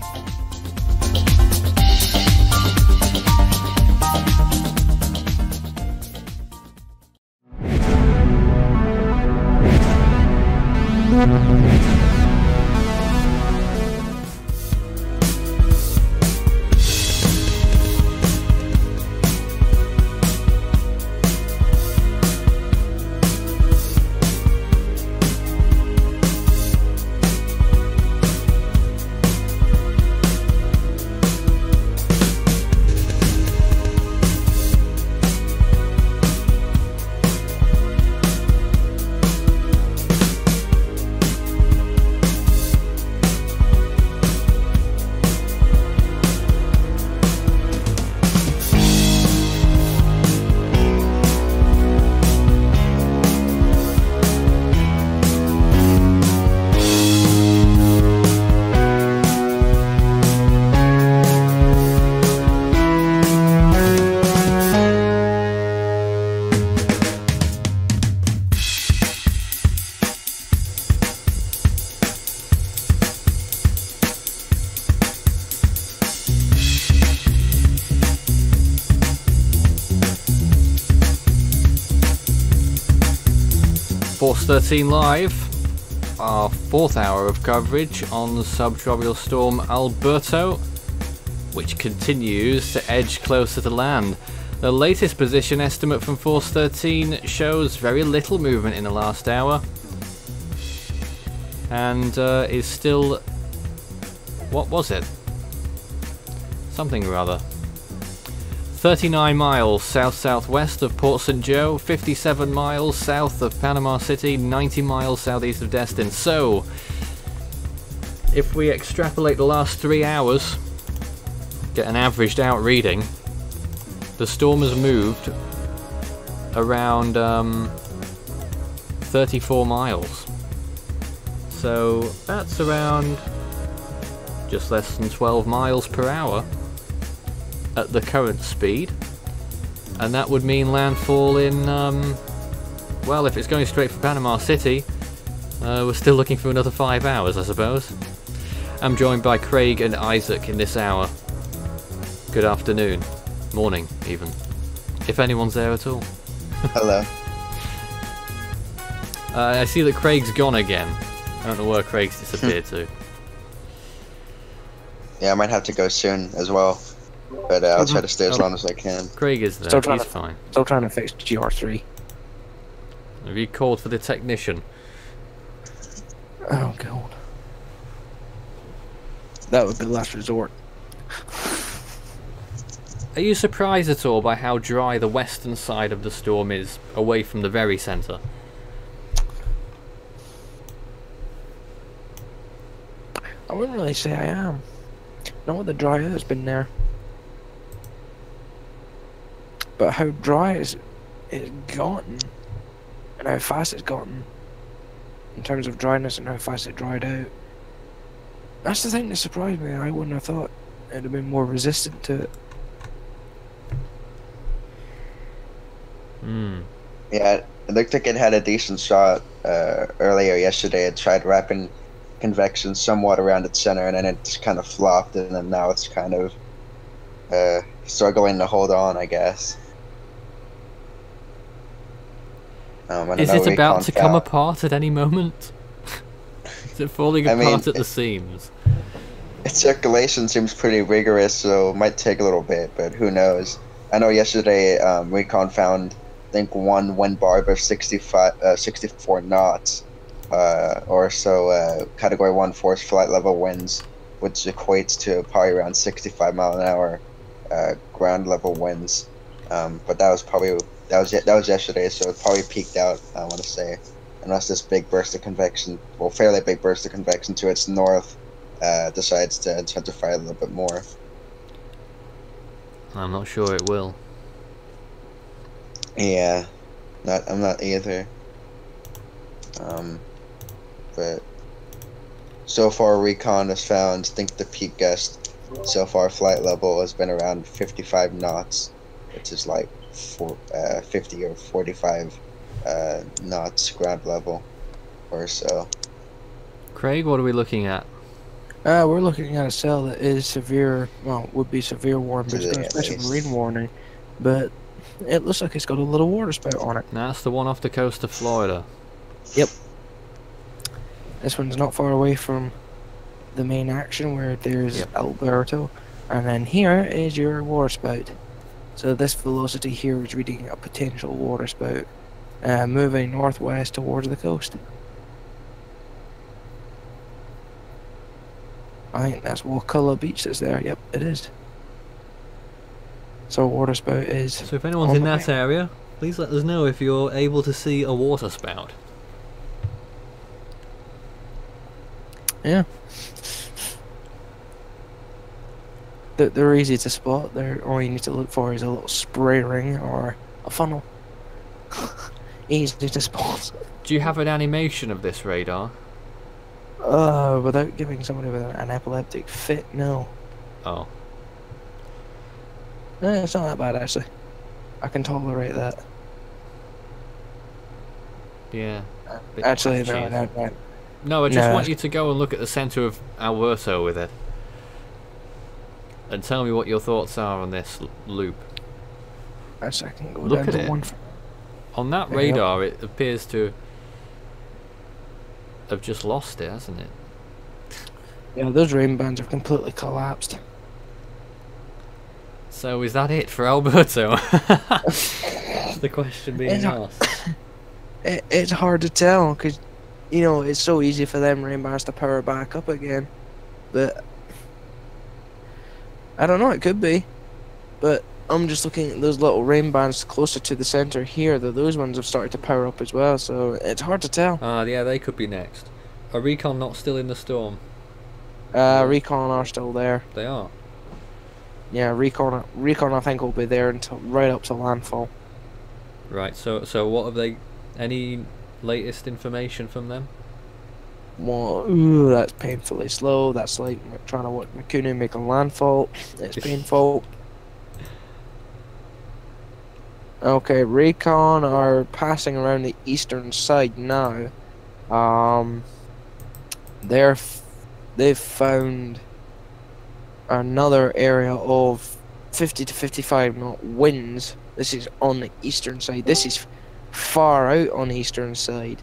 Force 13 Live, our fourth hour of coverage on the subtropical storm Alberto, which continues to edge closer to land. The latest position estimate from Force 13 shows very little movement in the last hour, and is still, what was it? Something or other. 39 miles south-southwest of Port St. Joe, 57 miles south of Panama City, 90 miles southeast of Destin. So, if we extrapolate the last 3 hours, get an averaged out reading, the storm has moved around 34 miles. So, that's around just less than 12 miles per hour at the current speed, and that would mean landfall in, well, if it's going straight for Panama City, we're still looking for another 5 hours, I suppose. I'm joined by Craig and Isaac in this hour. Good afternoon, morning even, if anyone's there at all. Hello. I see that Craig's gone again. I don't know where Craig's disappeared to. Yeah, I might have to go soon as well. But I'll try to stay as long as I can. Craig is there, he's fine. Still trying to fix GR3. Have you called for the technician? Oh god. That would be the last resort. Are you surprised at all by how dry the western side of the storm is, away from the very centre? I wouldn't really say I am. Not with the dry air that's been there. But how dry it's gotten, and how fast it's gotten, in terms of dryness and how fast it dried out. That's the thing that surprised me. I wouldn't have thought it'd have been more resistant to it. Yeah, it looked like it had a decent shot earlier yesterday. It tried wrapping convection somewhat around its center, and then it just kind of flopped, and then now it's kind of struggling to hold on, I guess. Is it about to come apart at any moment? Is it falling apart at the seams? Its circulation seems pretty rigorous, so it might take a little bit, but who knows. I know yesterday Recon found, I think, one wind barb of 64 knots, or so Category 1 force flight level winds, which equates to probably around 65 mile an hour ground level winds. But that was probably that was yesterday, so it probably peaked out, I want to say, unless this big burst of convection, well, fairly big burst of convection to its north, decides to intensify a little bit more. I'm not sure it will. Yeah, I'm not either. But so far Recon has found, I think the peak gust so far flight level has been around 55 knots, which is like 50 or 45 knots ground level or so. Craig, what are we looking at? We're looking at a cell that is severe, well, would be severe warning, but it's got a Yeah, special nice. marine warning. But it looks like it's got a little water spout on it. That's the one off the coast of Florida. Yep. This one's not far away from the main action where there's Yep. Alberto. And then here is your water spout. So this velocity here is reading a potential water spout. Moving northwest towards the coast. I think that's Wakulla Beach that's there. Yep, it is. So water spout is. So if anyone's on in the that way. area, please let us know if you're able to see a water spout. Yeah. They're easy to spot. All you need to look for is a little spray ring or a funnel. Easy to spot. Do you have an animation of this radar? Without giving somebody with an epileptic fit, no. Oh. It's not that bad actually. I can tolerate that. Yeah. Bit Actually, patchy. no. No, I just No. want you to go and look at the centre of Alberto with it. And tell me what your thoughts are on this loop. Actually, I can go Look down at to it. one. On that There you go. radar, it appears to have just lost it, hasn't it? Yeah, those rain bands have completely collapsed. So is that it for Alberto? The question being It's asked. It's hard to tell because, you know, it's so easy for them rain bands to power back up again. But I don't know, it could be. But I'm just looking at those little rain bands closer to the center here, that those ones have started to power up as well, so it's hard to tell. Yeah, they could be next. Are Recon not still in the storm? Recon are still there. They are. Yeah, Recon I think will be there until right up to landfall. Right, so what have they... Any latest information from them? Well, ooh, that's painfully slow. That's like trying to watch Makunu make a landfall. It's painful. Okay, Recon are passing around the eastern side now. They've found another area of 50 to 55 knot winds. This is on the eastern side. This is far out on the eastern side.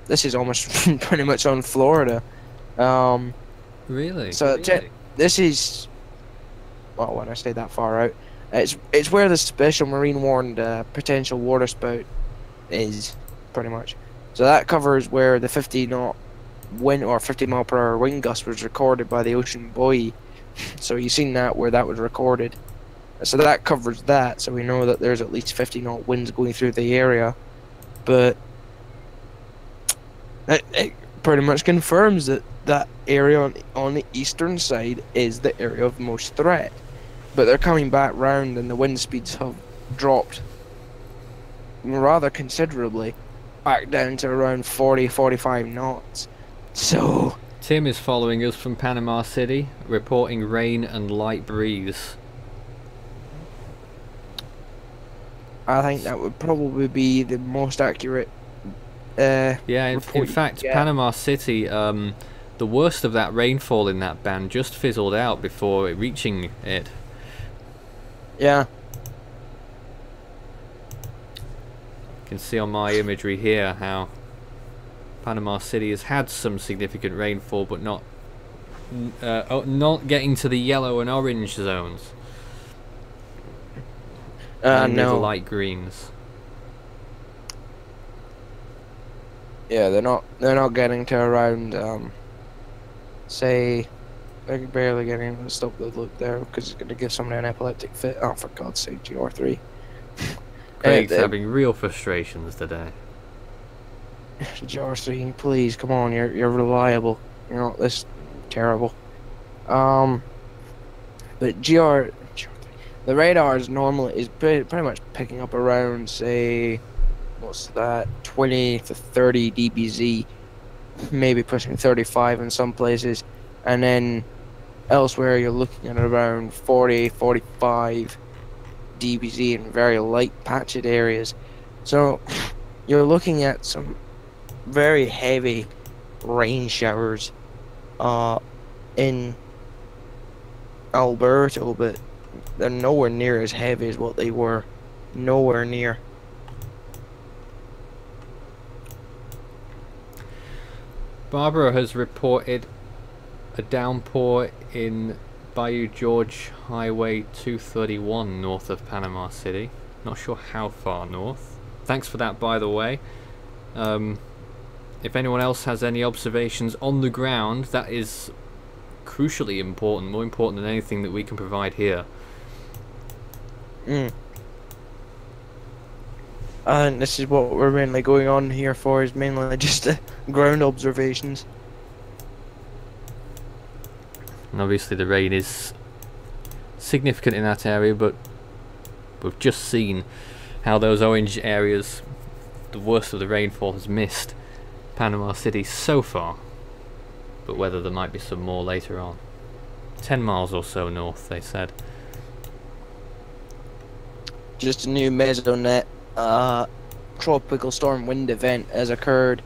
This is almost pretty much on Florida. Really? So this is, well, when I say that far out, it's where the special marine warned potential water spout is, pretty much. So that covers where the 50 knot wind or 50 mile per hour wind gust was recorded by the ocean buoy. So you've seen that where that was recorded. So that covers that. So we know that there's at least 50 knot winds going through the area, but it pretty much confirms that that area on the eastern side is the area of most threat. But they're coming back round and the wind speeds have dropped rather considerably, back down to around 40-45 knots. So Tim is following us from Panama City, reporting rain and light breeze. I think that would probably be the most accurate. Yeah, in report you fact, get. Panama City, the worst of that rainfall in that band just fizzled out before it reaching it. Yeah. You can see on my imagery here how Panama City has had some significant rainfall, but not getting to the yellow and orange zones. Only the No. light greens. Yeah, they're not getting to around. Say, they're barely getting able to stop the loop there because it's going to give somebody an epileptic fit. Oh, for God's sake, GR3. Craig's having real frustrations today. GR3, please, come on, you're reliable. You're not this terrible. But the radar is pretty much picking up around, say, what's that, 20 to 30 dBz, maybe pushing 35 in some places, and then elsewhere you're looking at around 40, 45 dBz in very light patched areas. So you're looking at some very heavy rain showers in Alberto, but they're nowhere near as heavy as what they were. Nowhere near. Barbara has reported a downpour in Bayou George Highway 231 north of Panama City. Not sure how far north. Thanks for that, by the way. If anyone else has any observations on the ground, that is crucially important, more important than anything that we can provide here. And this is what we're mainly going on here for, is mainly just ground observations. And obviously the rain is significant in that area, but we've just seen how those orange areas, the worst of the rainfall, has missed Panama City so far, but whether there might be some more later on. 10 miles or so north, they said. Just a new mesonet tropical storm wind event has occurred.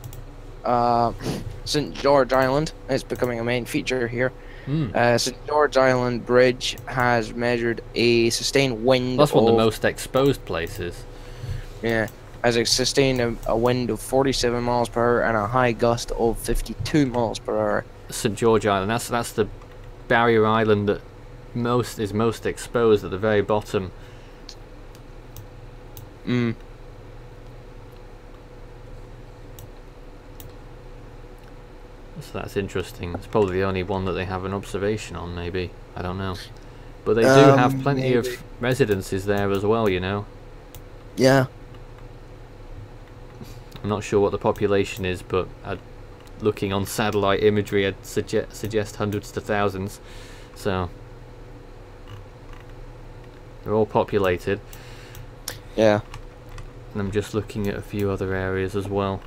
St. George Island is becoming a main feature here. St. George Island Bridge has measured a sustained wind. That's one of the most exposed places. Yeah, has sustained a wind of 47 miles per hour and a high gust of 52 miles per hour. St. George Island, that's the barrier island that is most exposed at the very bottom. So that's interesting. It's probably the only one that they have an observation on, maybe. I don't know. But they do have plenty of residences there as well, you know. Yeah. I'm not sure what the population is, but looking on satellite imagery, I'd suggest hundreds to thousands. So they're all populated. Yeah. And I'm just looking at a few other areas as well.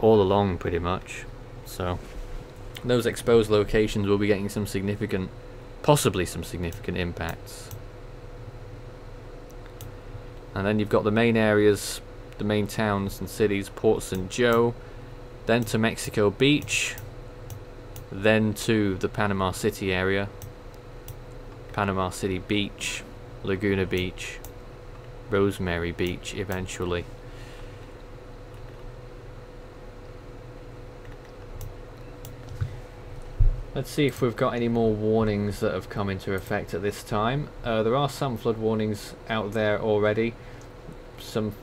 All along, pretty much. So those exposed locations will be getting some significant, possibly some significant impacts. And then you've got the main areas, the main towns and cities: Port St. Joe, then to Mexico Beach, then to the Panama City area, Panama City Beach, Laguna Beach, Rosemary Beach eventually. Let's see if we've got any more warnings that have come into effect at this time. There are some flood warnings out there already.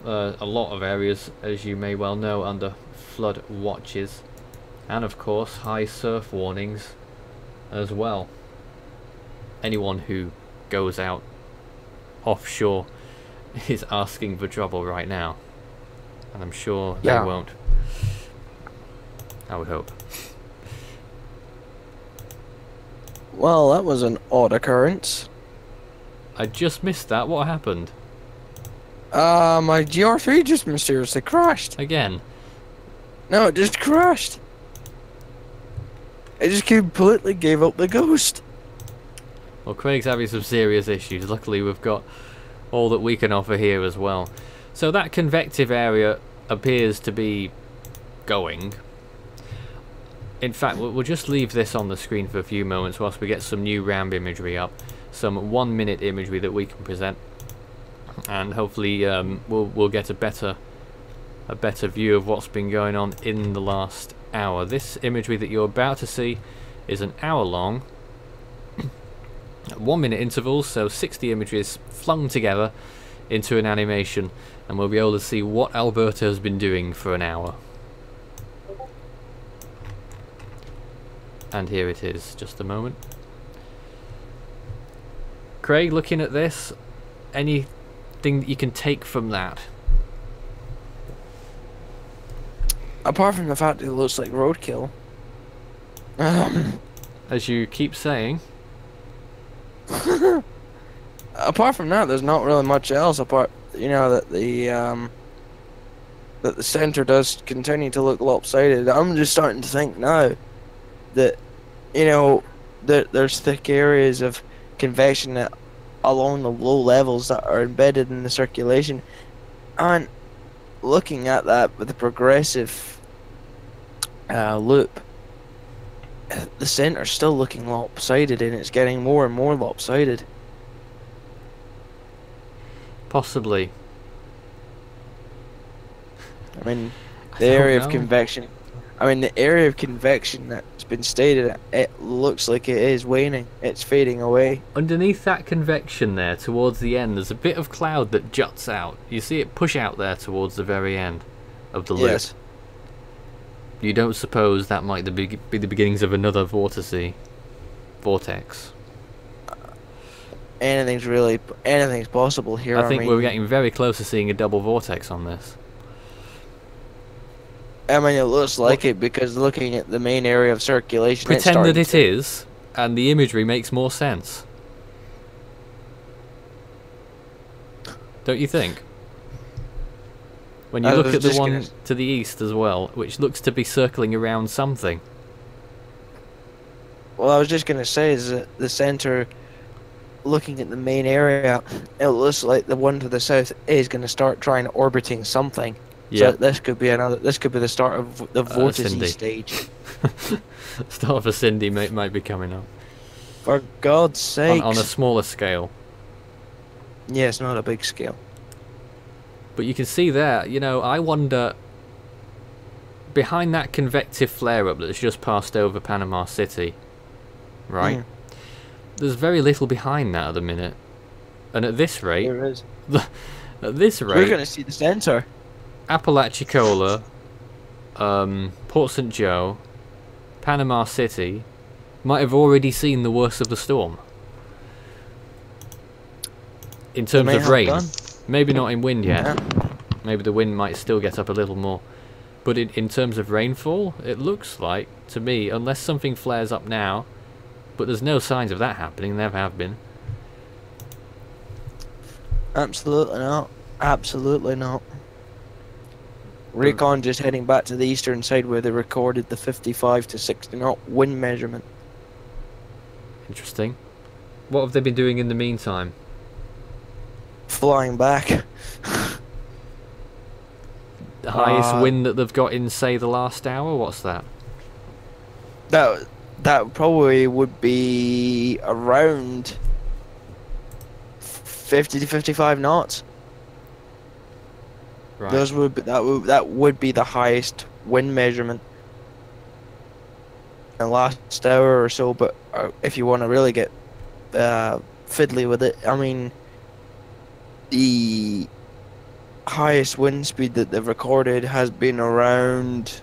A lot of areas, as you may well know, under flood watches, and of course high surf warnings as well. Anyone who goes out offshore is asking for trouble right now, and I'm sure they won't. I would hope. Well, that was an odd occurrence. I just missed that. What happened? My GR3 just mysteriously crashed. Again? No, it just crashed. It just completely gave up the ghost. Well, Craig's having some serious issues. Luckily, we've got all that we can offer here as well. So that convective area appears to be going. In fact, we'll just leave this on the screen for a few moments whilst we get some new RAM imagery up, some 1 minute imagery that we can present, and hopefully we'll get a better view of what's been going on in the last hour. This imagery that you're about to see is an hour long, 1 minute intervals, so 60 images flung together into an animation, and we'll be able to see what Alberto has been doing for an hour. And here it is, just a moment. Craig, looking at this, anything that you can take from that? Apart from the fact it looks like roadkill. As you keep saying. Apart from that, there's not really much else. Apart, you know, that the center does continue to look lopsided. I'm just starting to think now that, you know, there's thick areas of convection that along the low levels that are embedded in the circulation, and looking at that with the progressive loop, the center's still looking lopsided, and it's getting more and more lopsided. Possibly. I mean, I the don't area of know. convection. I mean, the area of convection that's been stated, it looks like it is waning. It's fading away. Underneath that convection there, towards the end, there's a bit of cloud that juts out. You see it push out there towards the very end of the loop. Yes. You don't suppose that might be the beginnings of another vortex? Anything's possible here. I think mean, we're getting very close to seeing a double vortex on this. I mean, it looks like it because looking at the main area of circulation. it's Pretend that starting it to- is, and the imagery makes more sense. Don't you think? When you I look was at the just one gonna- to the east as well, which looks to be circling around something. Well, I was just gonna say is that the center, looking at the main area, it looks like the one to the south is gonna start trying orbiting something. Yeah. So this could be another. This could be the start of the vortice Cindy. stage. Start of a Cindy might be coming up. For God's sake! On a smaller scale. Yeah, it's not a big scale. But you can see there, you know, I wonder, behind that convective flare-up that's just passed over Panama City, right? Mm. There's very little behind that at the minute. And at this rate, There is. at this We're rate, gonna see the center. Apalachicola, Port St. Joe, Panama City might have already seen the worst of the storm. In terms may of have rain. done. Maybe not in wind yet. Yeah. Maybe the wind might still get up a little more. But in terms of rainfall, it looks like, to me, unless something flares up now, but there's no signs of that happening, there have been. Absolutely not. Absolutely not. Recon just heading back to the eastern side where they recorded the 55 to 60 knot wind measurement. Interesting. What have they been doing in the meantime? Flying back. The highest wind that they've got in, say, the last hour? What's that? That probably would be around 50 to 55 knots. Right. That would be the highest wind measurement in the last hour or so. But if you want to really get fiddly with it, I mean, the highest wind speed that they've recorded has been around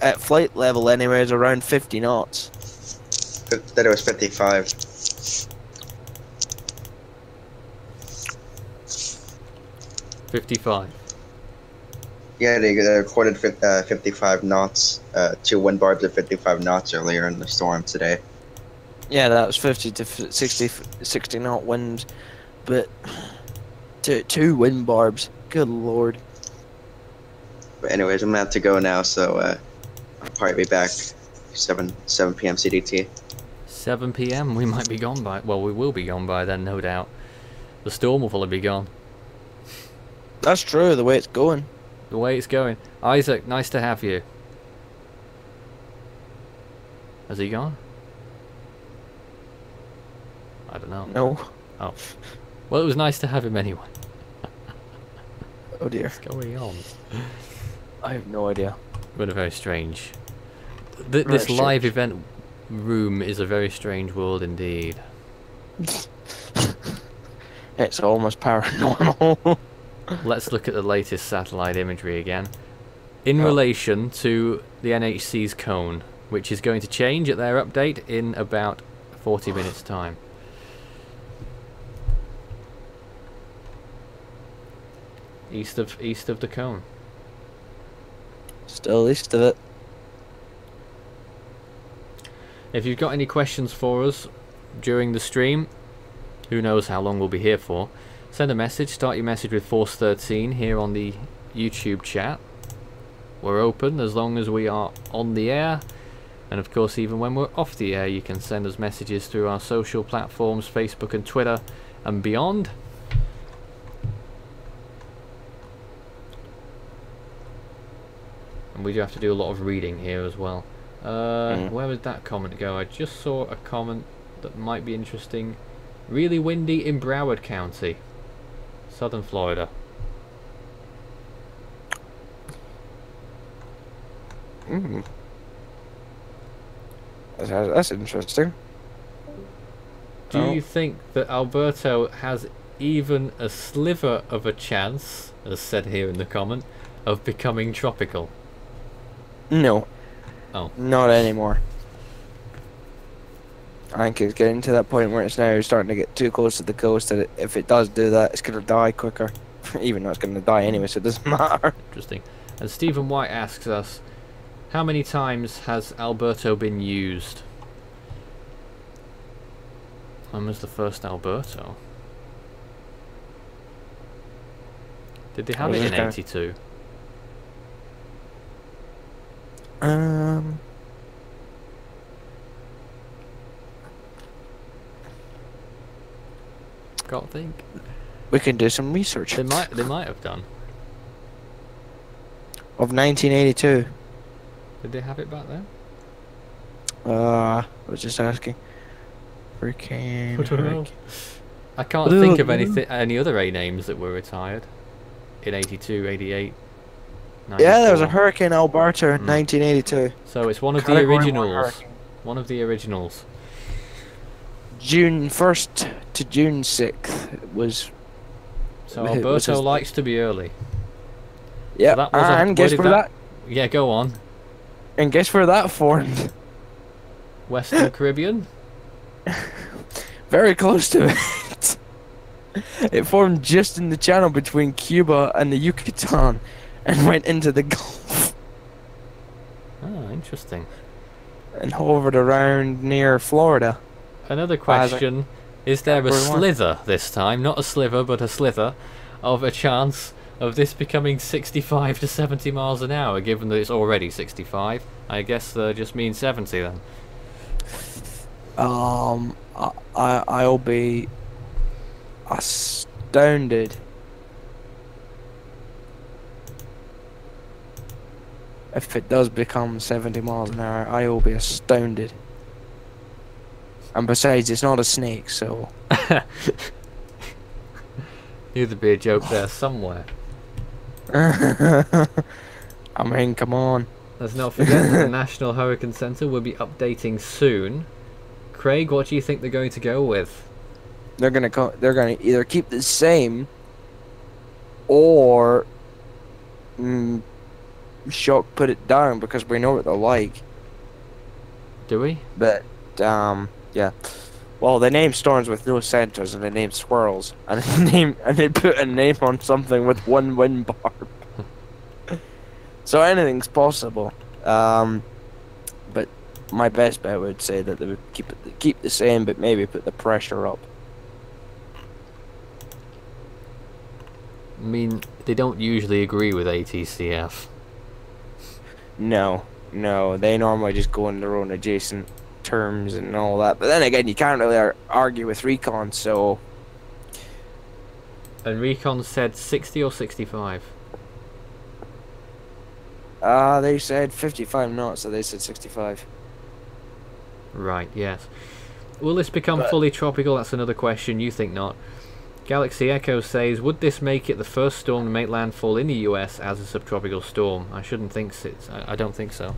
at flight level anyways, around 50 knots. That it was 55. 55. Yeah, they recorded 55 knots, 2 wind barbs at 55 knots earlier in the storm today. Yeah, that was 50 to 60 knot winds, but two wind barbs. Good lord. But anyways, I'm gonna have to go now, so I'll probably be back 7 p.m. CDT. 7 PM, we might be gone by... Well, we will be gone by then, no doubt. The storm will probably be gone. That's true, the way it's going. The way it's going. Isaac, nice to have you. Has he gone? I don't know. No. Oh. Well, it was nice to have him anyway. Oh dear. What's going on? I have no idea. But a very strange... Very this live strange. event room is a very strange world indeed. It's almost paranormal. Let's look at the latest satellite imagery again. In Oh. relation to the NHC's cone, which is going to change at their update in about 40 minutes time. East of the cone. Still east of it. If you've got any questions for us during the stream, who knows how long we'll be here for, send a message. Start your message with Force 13 here on the YouTube chat. We're open as long as we are on the air, and of course even when we're off the air you can send us messages through our social platforms, Facebook and Twitter and beyond. And we do have to do a lot of reading here as well. Where would that comment go? I just saw a comment that might be interesting. Really windy in Broward County, southern Florida. That's interesting. Do you think that Alberto has even a sliver of a chance, as said here in the comment, of becoming tropical? No. Oh. Not anymore. I think it's getting to that point where it's now starting to get too close to the coast that if it does do that, it's going to die quicker. Even though it's going to die anyway, so it doesn't matter. Interesting. And Stephen White asks us, how many times has Alberto been used? When was the first Alberto? Did they have it in 82? Can't think. We can do some research. They might have done. Of 1982. Did they have it back then? I was just asking. Hurricane. I don't know. I can't think of any other A names that were retired in 82, 88. 94. Yeah, there was a Hurricane Alberto in 1982. So it's one of the Category 1 originals. hurricane. One of the originals. June 1st to June 6th was. So it was Alberto his- likes to be early. Yeah, that was and guess where that? Yeah, go on. And guess where that formed? Western Caribbean? Very close to it. It formed just in the channel between Cuba and the Yucatan, and went into the Gulf Oh, interesting. and hovered around near Florida. Another question. Is there a Category 1. slither this time, not a sliver, but a slither, of a chance of this becoming 65 to 70 miles an hour, given that it's already 65? I guess just means 70 then. I'll be astounded if it does become 70 miles an hour. I will be astounded. And besides, it's not a snake, so. There'd be a joke there somewhere. I mean, come on. Let's not forget that the National Hurricane Center will be updating soon. Craig, what do you think they're going to go with? They're gonna either keep the same or shock put it down, because we know what they're like. Do we? But yeah. Well, they name storms with no centers, and they name swirls, and they put a name on something with one wind bar. So anything's possible. But my best bet would say that they would keep the same, but maybe put the pressure up. I mean, they don't usually agree with ATCF. No, they normally just go in their own adjacent terms and all that. But then again, you can't really argue with Recon, so. And Recon said 60 or 65? They said 55 knots, so they said 65. Right, yes. Will this become fully tropical? That's another question. You think not. Galaxy Echo says, would this make it the first storm to make landfall in the US as a subtropical storm? I shouldn't think so. I don't think so.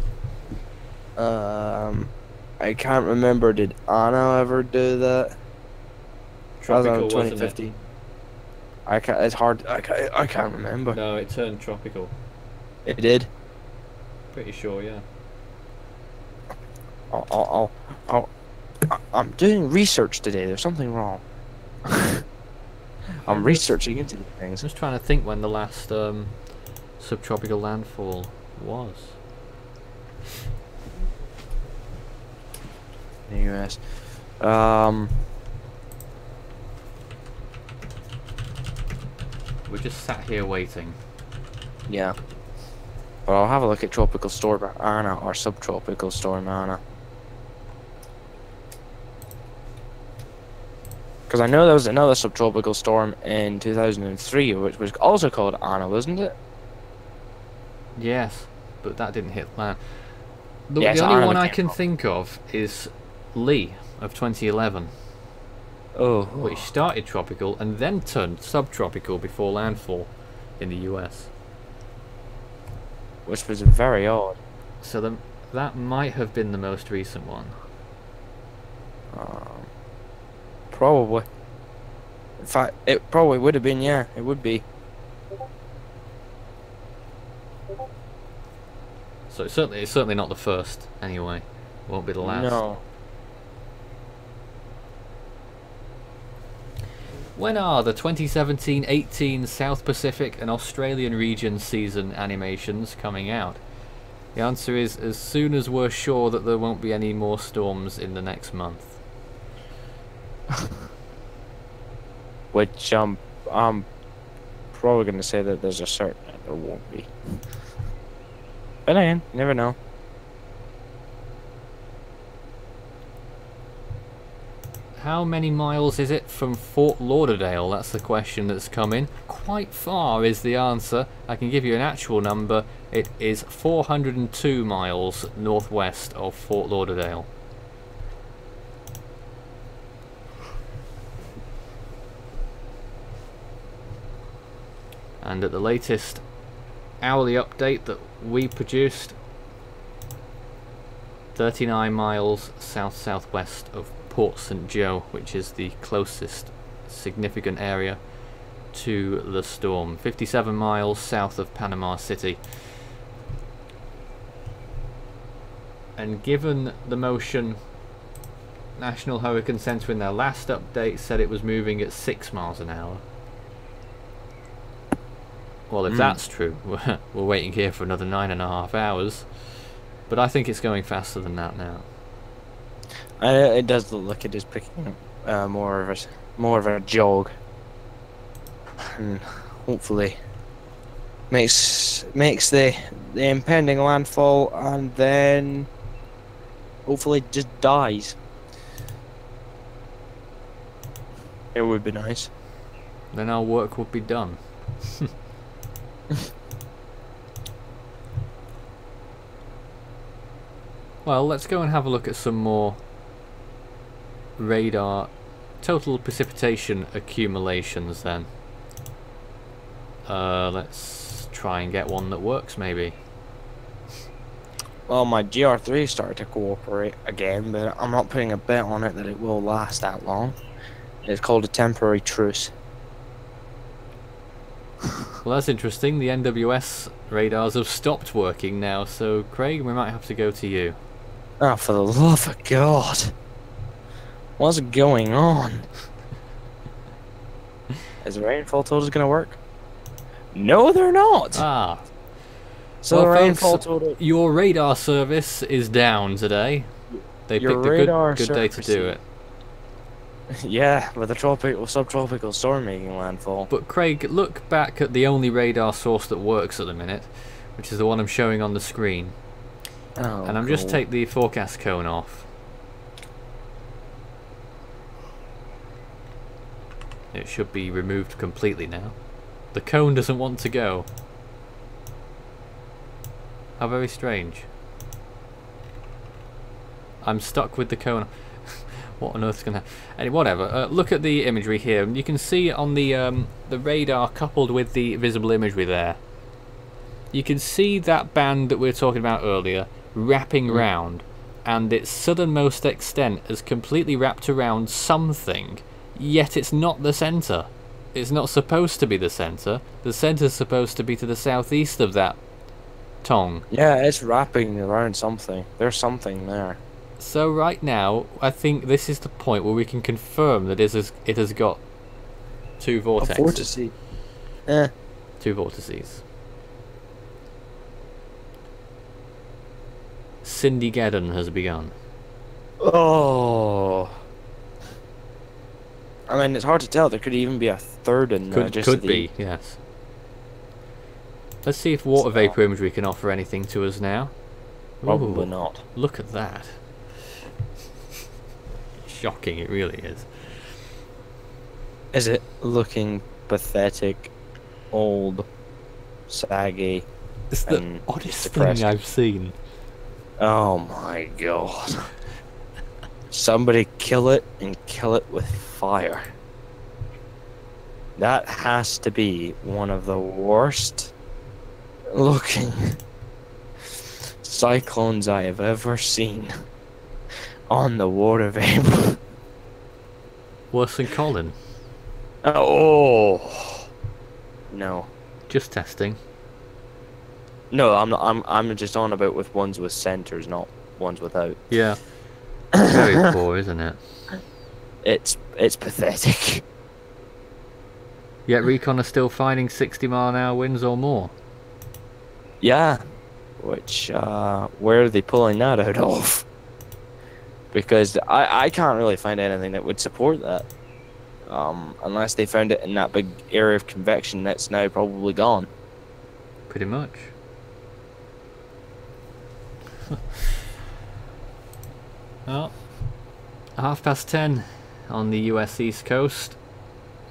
I can't remember. Did Anna ever do that? Tropical, was wasn't 2015. it? I can't. It's hard. I can't remember. No, it turned tropical. It did. Pretty sure, yeah. I'm doing research today. There's something wrong. I'm researching into these I'm things. just trying to think when the last subtropical landfall was. In the US. We're just sat here waiting. Yeah. But I'll have a look at Tropical Storm Anna or Subtropical Storm Anna. Because I know there was another subtropical storm in 2003, which was also called Anna, wasn't it? Yes. but that didn't hit land. Yeah, The so only Ireland one I came can think of is Lee of 2011, Oh. which started tropical and then turned subtropical before landfall in the US. Which was very odd. So that might have been the most recent one. Probably. In fact, it probably would have been, yeah, it would be. So it's certainly not the first, anyway. Won't be the last. No. When are the 2017-18 South Pacific and Australian region season animations coming out? The answer is as soon as we're sure that there won't be any more storms in the next month. Which, I'm probably going to say that there's a certain that there won't be. But again, you never know. How many miles is it from Fort Lauderdale? That's the question that's come in. Quite far is the answer. I can give you an actual number. It is 402 miles northwest of Fort Lauderdale. And at the latest hourly update that we produced, 39 miles south-southwest of Port St. Joe, which is the closest significant area to the storm. 57 miles south of Panama City. And given the motion, National Hurricane Center in their last update said it was moving at 6 miles an hour. Well, if that's true, we're waiting here for another 9.5 hours. But I think it's going faster than that now. It does look like it is picking up more of a jog, and hopefully makes the impending landfall, and then hopefully just dies. It would be nice. Then our work would be done. Well, let's go and have a look at some more radar total precipitation accumulations then. Let's try and get one that works maybe. Well, my GR3 started to cooperate again, but I'm not putting a bet on it that it will last that long. It's called a temporary truce. Well, that's interesting. The NWS radars have stopped working now, so Craig, we might have to go to you. Oh, for the love of God. What's going on? Is the rainfall totals going to work? No, they're not. Ah. So Well, the rainfall folks, total... your radar service is down today. They Your picked a radar good day to do service- it. Yeah, with a subtropical storm making landfall. But Craig, look back at the only radar source that works at the minute, which is the one I'm showing on the screen. Oh, And I'm just cool. take the forecast cone off. It should be removed completely now. The cone doesn't want to go. How very strange. I'm stuck with the cone. What on earth's gonna... Anyway, whatever. Look at the imagery here. You can see on the radar coupled with the visible imagery there. You can see that band that we were talking about earlier wrapping round, and its southernmost extent is completely wrapped around something, yet it's not the centre. It's not supposed to be the centre. The centre's supposed to be to the southeast of that tongue. Yeah, it's wrapping around something. There's something there. So right now, I think this is the point where we can confirm that it has got two vortexes. A vortice. Eh. Two vortices. Cindy-geddon has begun. Oh. I mean, it's hard to tell. There could even be a third in there. Could be, yes. Let's see if water vapor imagery can offer anything to us now. Probably Ooh, not. Look at that. Shocking, it really is. Is it looking pathetic, old, saggy, It's the and oddest thing depressing. I've seen. Oh my god. Somebody kill it and kill it with fire. That has to be one of the worst looking cyclones I have ever seen on the water vapor. Worse than Colin. Oh no. Just testing. No, I'm not, I'm just on about with ones with centers, not ones without. Yeah. Very poor, isn't it? It's pathetic. Yet Recon are still finding 60-mile-an-hour winds or more. Yeah. Which where are they pulling that out of? Because I can't really find anything that would support that. Unless they found it in that big area of convection that's now probably gone. Pretty much. Well, 10:30 on the US East Coast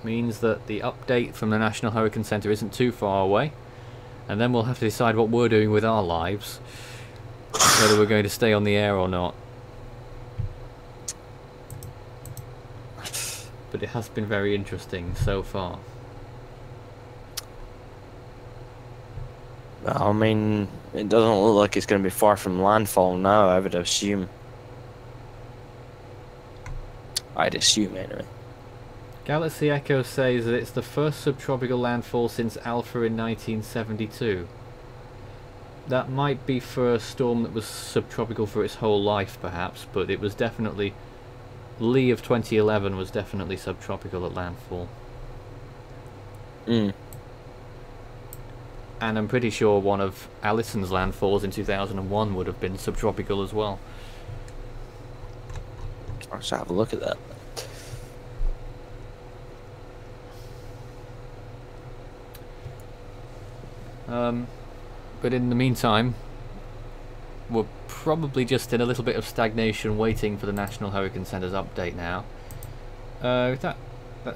means that the update from the National Hurricane Center isn't too far away, and then we'll have to decide what we're doing with our lives, whether we're going to stay on the air or not. But it has been very interesting so far. I mean, it doesn't look like it's going to be far from landfall now, I would assume. I'd assume, anyway. Galaxy Echo says that it's the first subtropical landfall since Alpha in 1972. That might be for a storm that was subtropical for its whole life, perhaps, but it was definitely... Lee of 2011 was definitely subtropical at landfall. Mm. And I'm pretty sure one of Allison's landfalls in 2001 would have been subtropical as well. Let's have a look at that. But in the meantime, we're probably just in a little bit of stagnation waiting for the National Hurricane Center's update now. That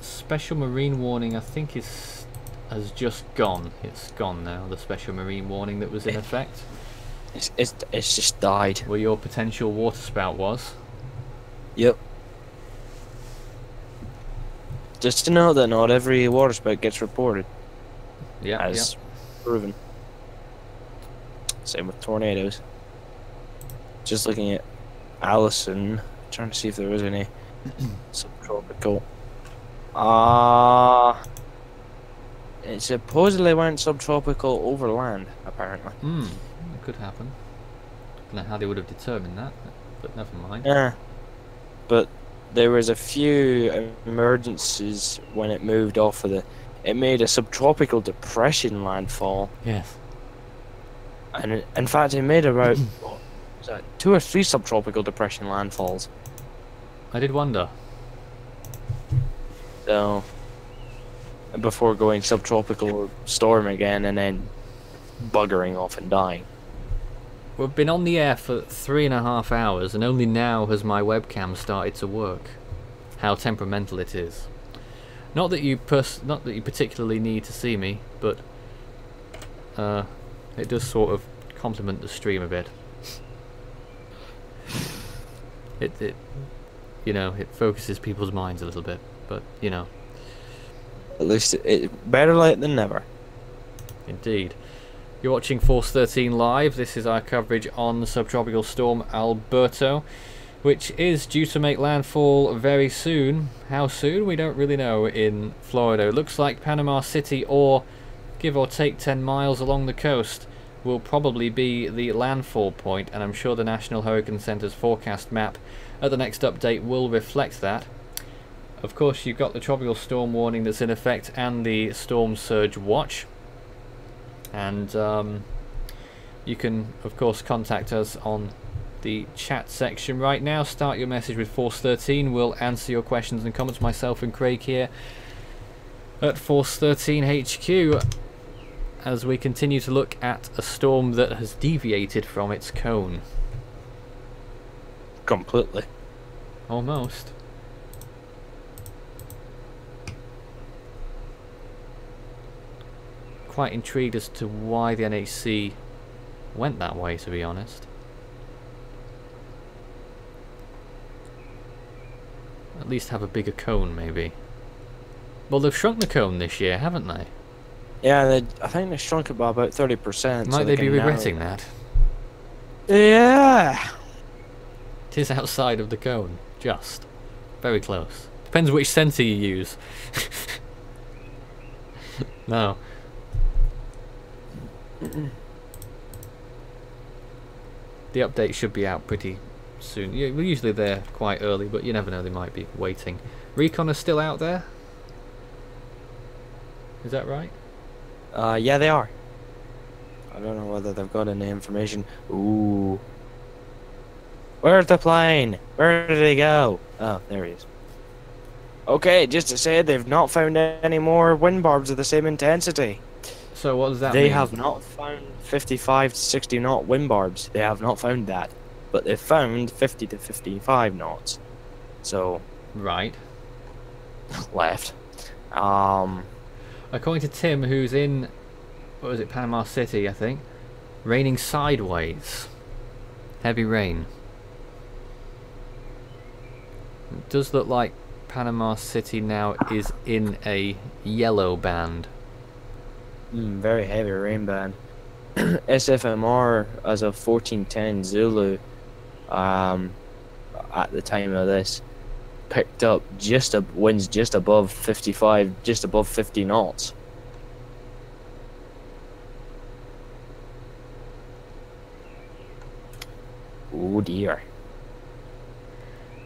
special marine warning I think has just gone. It's gone now, the special marine warning that was in effect. It's just died. Where your potential waterspout was. Yep. Just to know that not every waterspout gets reported. Yeah, As proven. Same with tornadoes. Just looking at Allison, trying to see if there was any subtropical. It supposedly went subtropical over land, apparently. It could happen. Don't know how they would have determined that, but never mind. Yeah. But there was a few emergencies when it moved off of it made a subtropical depression landfall. Yes. And in fact, it made about 2 or 3 subtropical depression landfalls. I did wonder. So, before going subtropical storm again and then buggering off and dying. We've been on the air for 3.5 hours, and only now has my webcam started to work. How temperamental it is. Not that you particularly need to see me, but it does sort of complement the stream a bit. It you know, it focuses people's minds a little bit, but you know. At least it better late than never. Indeed. You're watching Force 13 live. This is our coverage on the subtropical storm Alberto, which is due to make landfall very soon. How soon? We don't really know in Florida. It looks like Panama City, or give or take 10 miles along the coast, will probably be the landfall point, and I'm sure the National Hurricane Center's forecast map at the next update will reflect that. Of course, you've got the tropical storm warning that's in effect and the storm surge watch. And you can, of course, contact us on the chat section right now. Start your message with Force 13. We'll answer your questions and comments, myself and Craig here at Force 13 HQ, as we continue to look at a storm that has deviated from its cone. Completely. Almost. quite intrigued as to why the NHC went that way, to be honest. At least have a bigger cone, maybe. Well, they've shrunk the cone this year, haven't they? Yeah, I think they shrunk it by about 30%. Might they be regretting that? Yeah. It is outside of the cone, just. Very close. Depends which sensor you use. No. The update should be out pretty soon. Yeah, well, usually they're quite early, but you never know, they might be waiting. Recon are still out there? Is that right? Yeah, they are. I don't know whether they've got any information. Ooh. Where's the plane? Where did he go? Oh, there he is. Okay, just to say, they've not found any more wind barbs of the same intensity. So what does that mean? They have not found 55 to 60 knot wind barbs. They have not found that. But they've found 50 to 55 knots. So... Right. Left. According to Tim, who's in, what was it, Panama City, I think, raining sideways. Heavy rain. It does look like Panama City now is in a yellow band. Very heavy rain band. SFMR as of 1410 Zulu, at the time of this, picked up winds just above 55, just above 50 knots. Oh dear.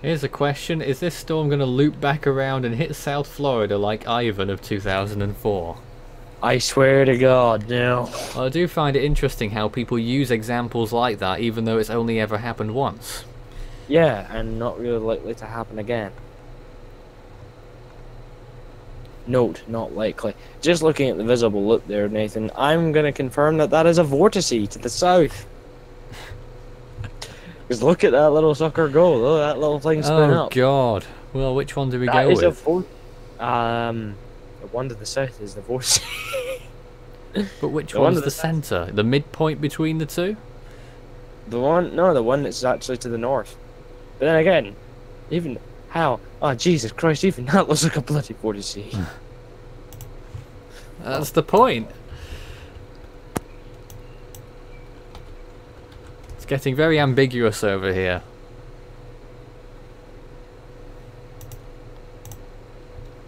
Here's a question, is this storm going to loop back around and hit South Florida like Ivan of 2004? I swear to God, no. Well, I do find it interesting how people use examples like that even though it's only ever happened once. Yeah, and not really likely to happen again. Note, not likely. Just looking at the visible loop there, Nathan, I'm going to confirm that that is a vortice to the south. Because look at that little sucker go. Look at that little thing spin up. Oh God. Well, which one do we go That is with? The one to the south is the vortice. But which one's the centre? The midpoint between the two? The one that's actually to the north. But then again, even how? Oh Jesus Christ! Even that looks like a bloody vortice. That's the point. It's getting very ambiguous over here.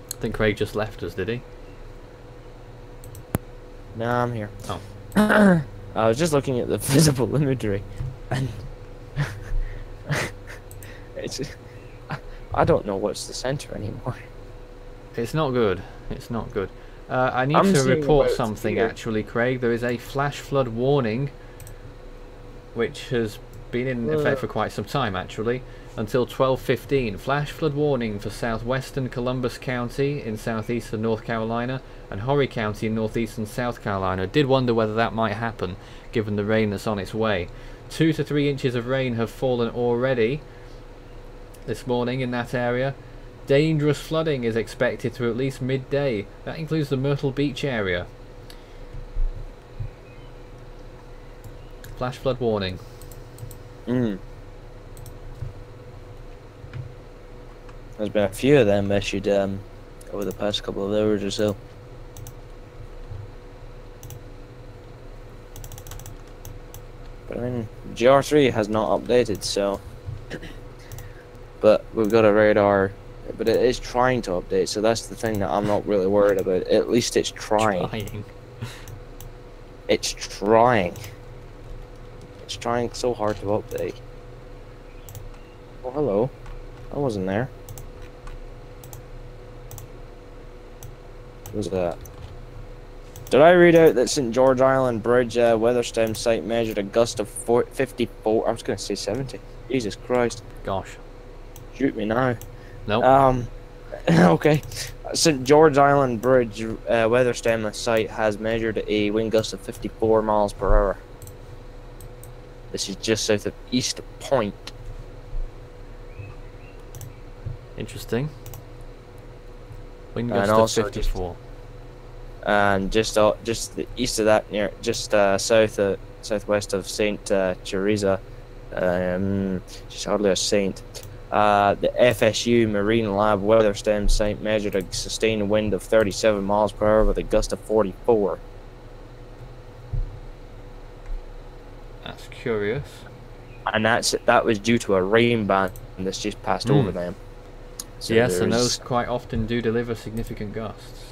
I think Craig just left us, did he? No, I'm here. Oh. I was just looking at the visible imagery, and I don't know what's the center anymore. It's not good. It's not good. I need I'm to seeing report about something here. actually, Craig. There is a flash flood warning which has been in effect for quite some time actually, until 12:15. Flash flood warning for southwestern Columbus County in southeastern North Carolina and Horry County in northeastern South Carolina. Did wonder whether that might happen given the rain that's on its way. 2 to 3 inches of rain have fallen already this morning in that area. Dangerous flooding is expected through at least midday. That includes the Myrtle Beach area. Flash flood warning. There's been a few of them issued over the past couple of hours or so. But I mean, GR3 has not updated, so. But we've got a radar, but it is trying to update, so that's the thing that I'm not really worried about. At least it's trying. It's trying. It's trying so hard to update. Oh, hello. I wasn't there. What was that? Did I read out that St. George Island Bridge weather-stem site measured a gust of 54? I was going to say 70. Jesus Christ. Gosh. Shoot me now. Nope. Okay. St. George Island Bridge weather-stem site has measured a wind gust of 54 miles per hour. This is just south of East Point. Interesting. Wind And gust of also 54. and just the east of that, near just southwest of Saint Teresa, she's hardly a saint. The FSU Marine Lab weather stem site measured a sustained wind of 37 miles per hour with a gust of 44. That's curious. And that was due to a rain band that's just passed over them. So yes, and those quite often do deliver significant gusts.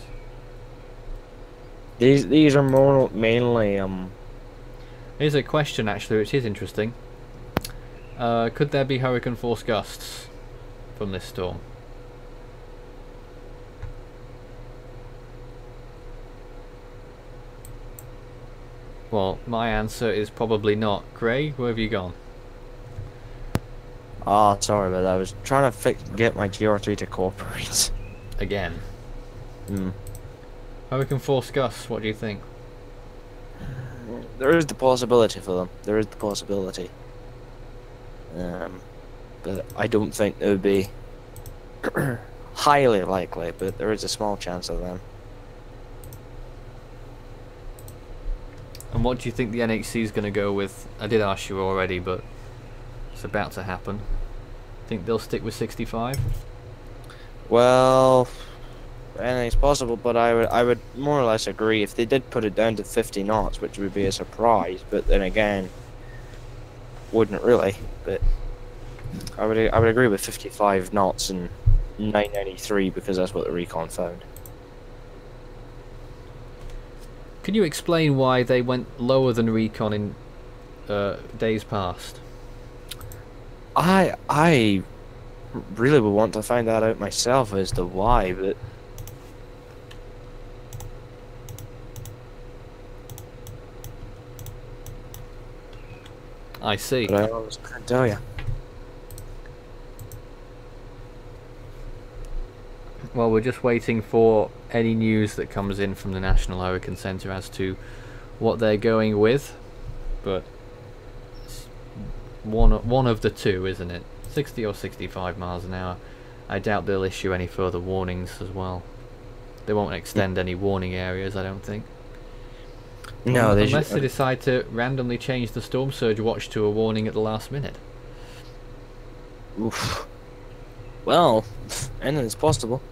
These are more mainly Here's a question actually, which is interesting. Could there be hurricane force gusts from this storm? Well, my answer is probably not. Craig, where have you gone? Oh, sorry about that. I was trying to get my GR3 to cooperate. Again. Hurricane force gusts, what do you think? There is the possibility for them. There is the possibility. But I don't think it would be highly likely, but there is a small chance of them. And what do you think the NHC is going to go with? I did ask you already, but it's about to happen. Think they'll stick with 65? Well, anything's possible, but I would more or less agree if they did put it down to 50 knots, which would be a surprise. But then again, wouldn't really. But I would agree with 55 knots and 993 because that's what the recon found. Can you explain why they went lower than recon in days past? I really would want to find that out myself as to why, but I see. I always couldn't tell you. Well, we're just waiting for any news that comes in from the National Hurricane Centre as to what they're going with, but it's one of the two, isn't it? 60 or 65 miles an hour. I doubt they'll issue any further warnings as well. They won't extend any warning areas, I don't think. No, unless they decide to randomly change the storm surge watch to a warning at the last minute. Oof. Well, anything's possible.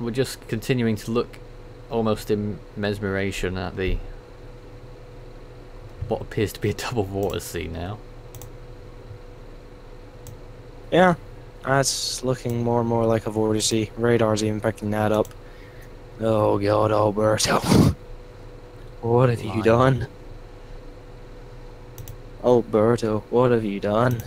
We're just continuing to look almost in mesmeration at the what appears to be a double vortice now. Yeah, that's looking more and more like a vortice. Radar's even picking that up. Oh God, Alberto. What have you done? Alberto, what have you done?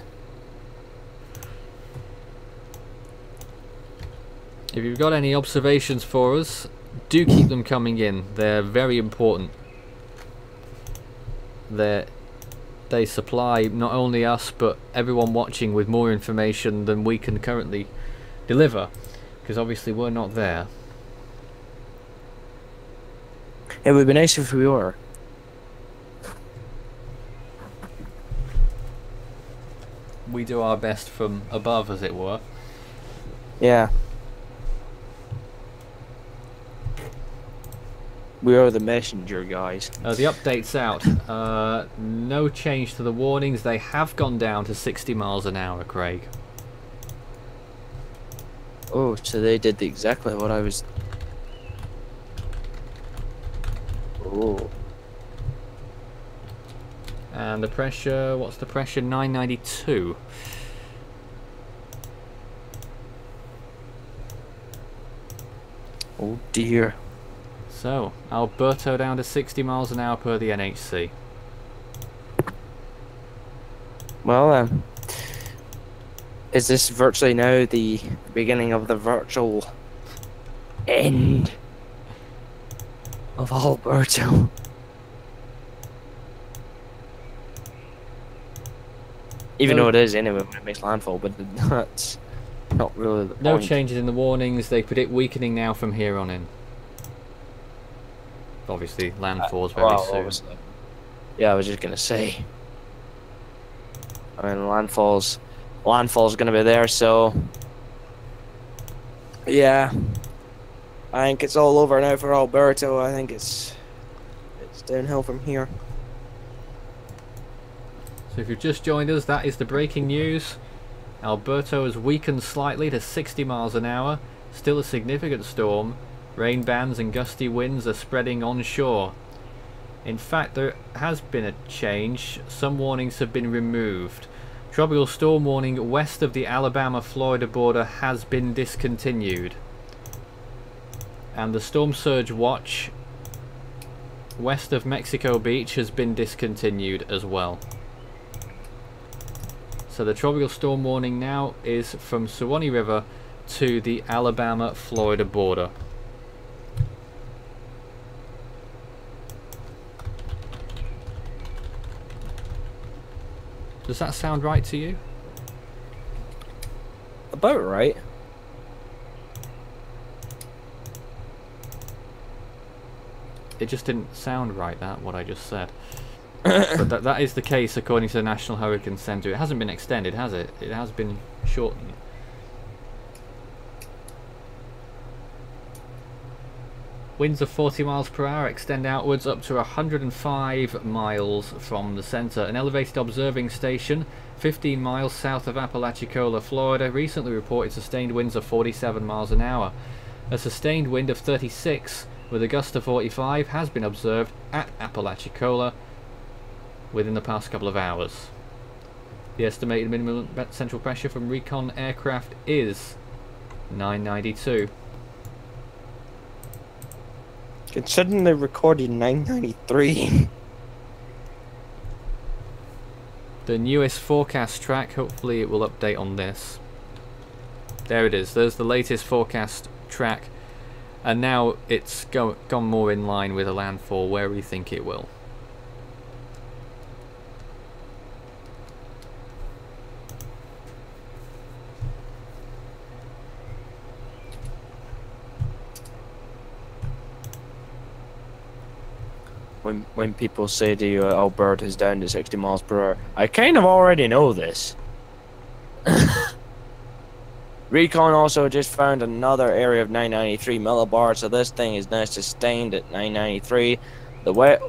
If you've got any observations for us, do keep them coming in. They're very important. They supply not only us but everyone watching with more information than we can currently deliver, because obviously we're not there. It would be nice if we were. We do our best from above, as it were. Yeah. We are the messenger, guys. The update's out. No change to the warnings. They have gone down to 60 miles an hour, Craig. Oh, so they did exactly what I was... Oh. And the pressure, what's the pressure? 992. Oh dear. So, Alberto down to 60 miles an hour per the NHC. Well, is this virtually now the beginning of the virtual end of Alberto? Even though it is anyway when it makes landfall, but that's not really the point. No changes in the warnings. They predict weakening now from here on in. Obviously, landfall is very soon. Obviously. Yeah, I was just gonna say. I mean, landfall's gonna be there, so yeah. I think it's all over now for Alberto. I think it's downhill from here. So if you've just joined us, that is the breaking news. Alberto has weakened slightly to 60 miles an hour. Still a significant storm. Rain bands and gusty winds are spreading onshore. In fact, there has been a change. Some warnings have been removed. Tropical storm warning west of the Alabama-Florida border has been discontinued. And the storm surge watch west of Mexico Beach has been discontinued as well. So the tropical storm warning now is from Suwannee River to the Alabama-Florida border. Does that sound right to you? About right. It just didn't sound right, that, what I just said. But that is the case according to the National Hurricane Center. It hasn't been extended, has it? It has been shortened. Winds of 40 miles per hour extend outwards up to 105 miles from the center. An elevated observing station 15 miles south of Apalachicola, Florida, recently reported sustained winds of 47 miles an hour. A sustained wind of 36 with a gust of 45 has been observed at Apalachicola within the past couple of hours. The estimated minimum central pressure from recon aircraft is 992. Considering they recorded 993. The newest forecast track, hopefully it will update on this. There it is, there's the latest forecast track, and now it's gone more in line with a landfall where we think it will. When people say to you, Alberta is down to 60 miles per hour, I kind of already know this. Recon also just found another area of 993 millibar, so this thing is now sustained at 993.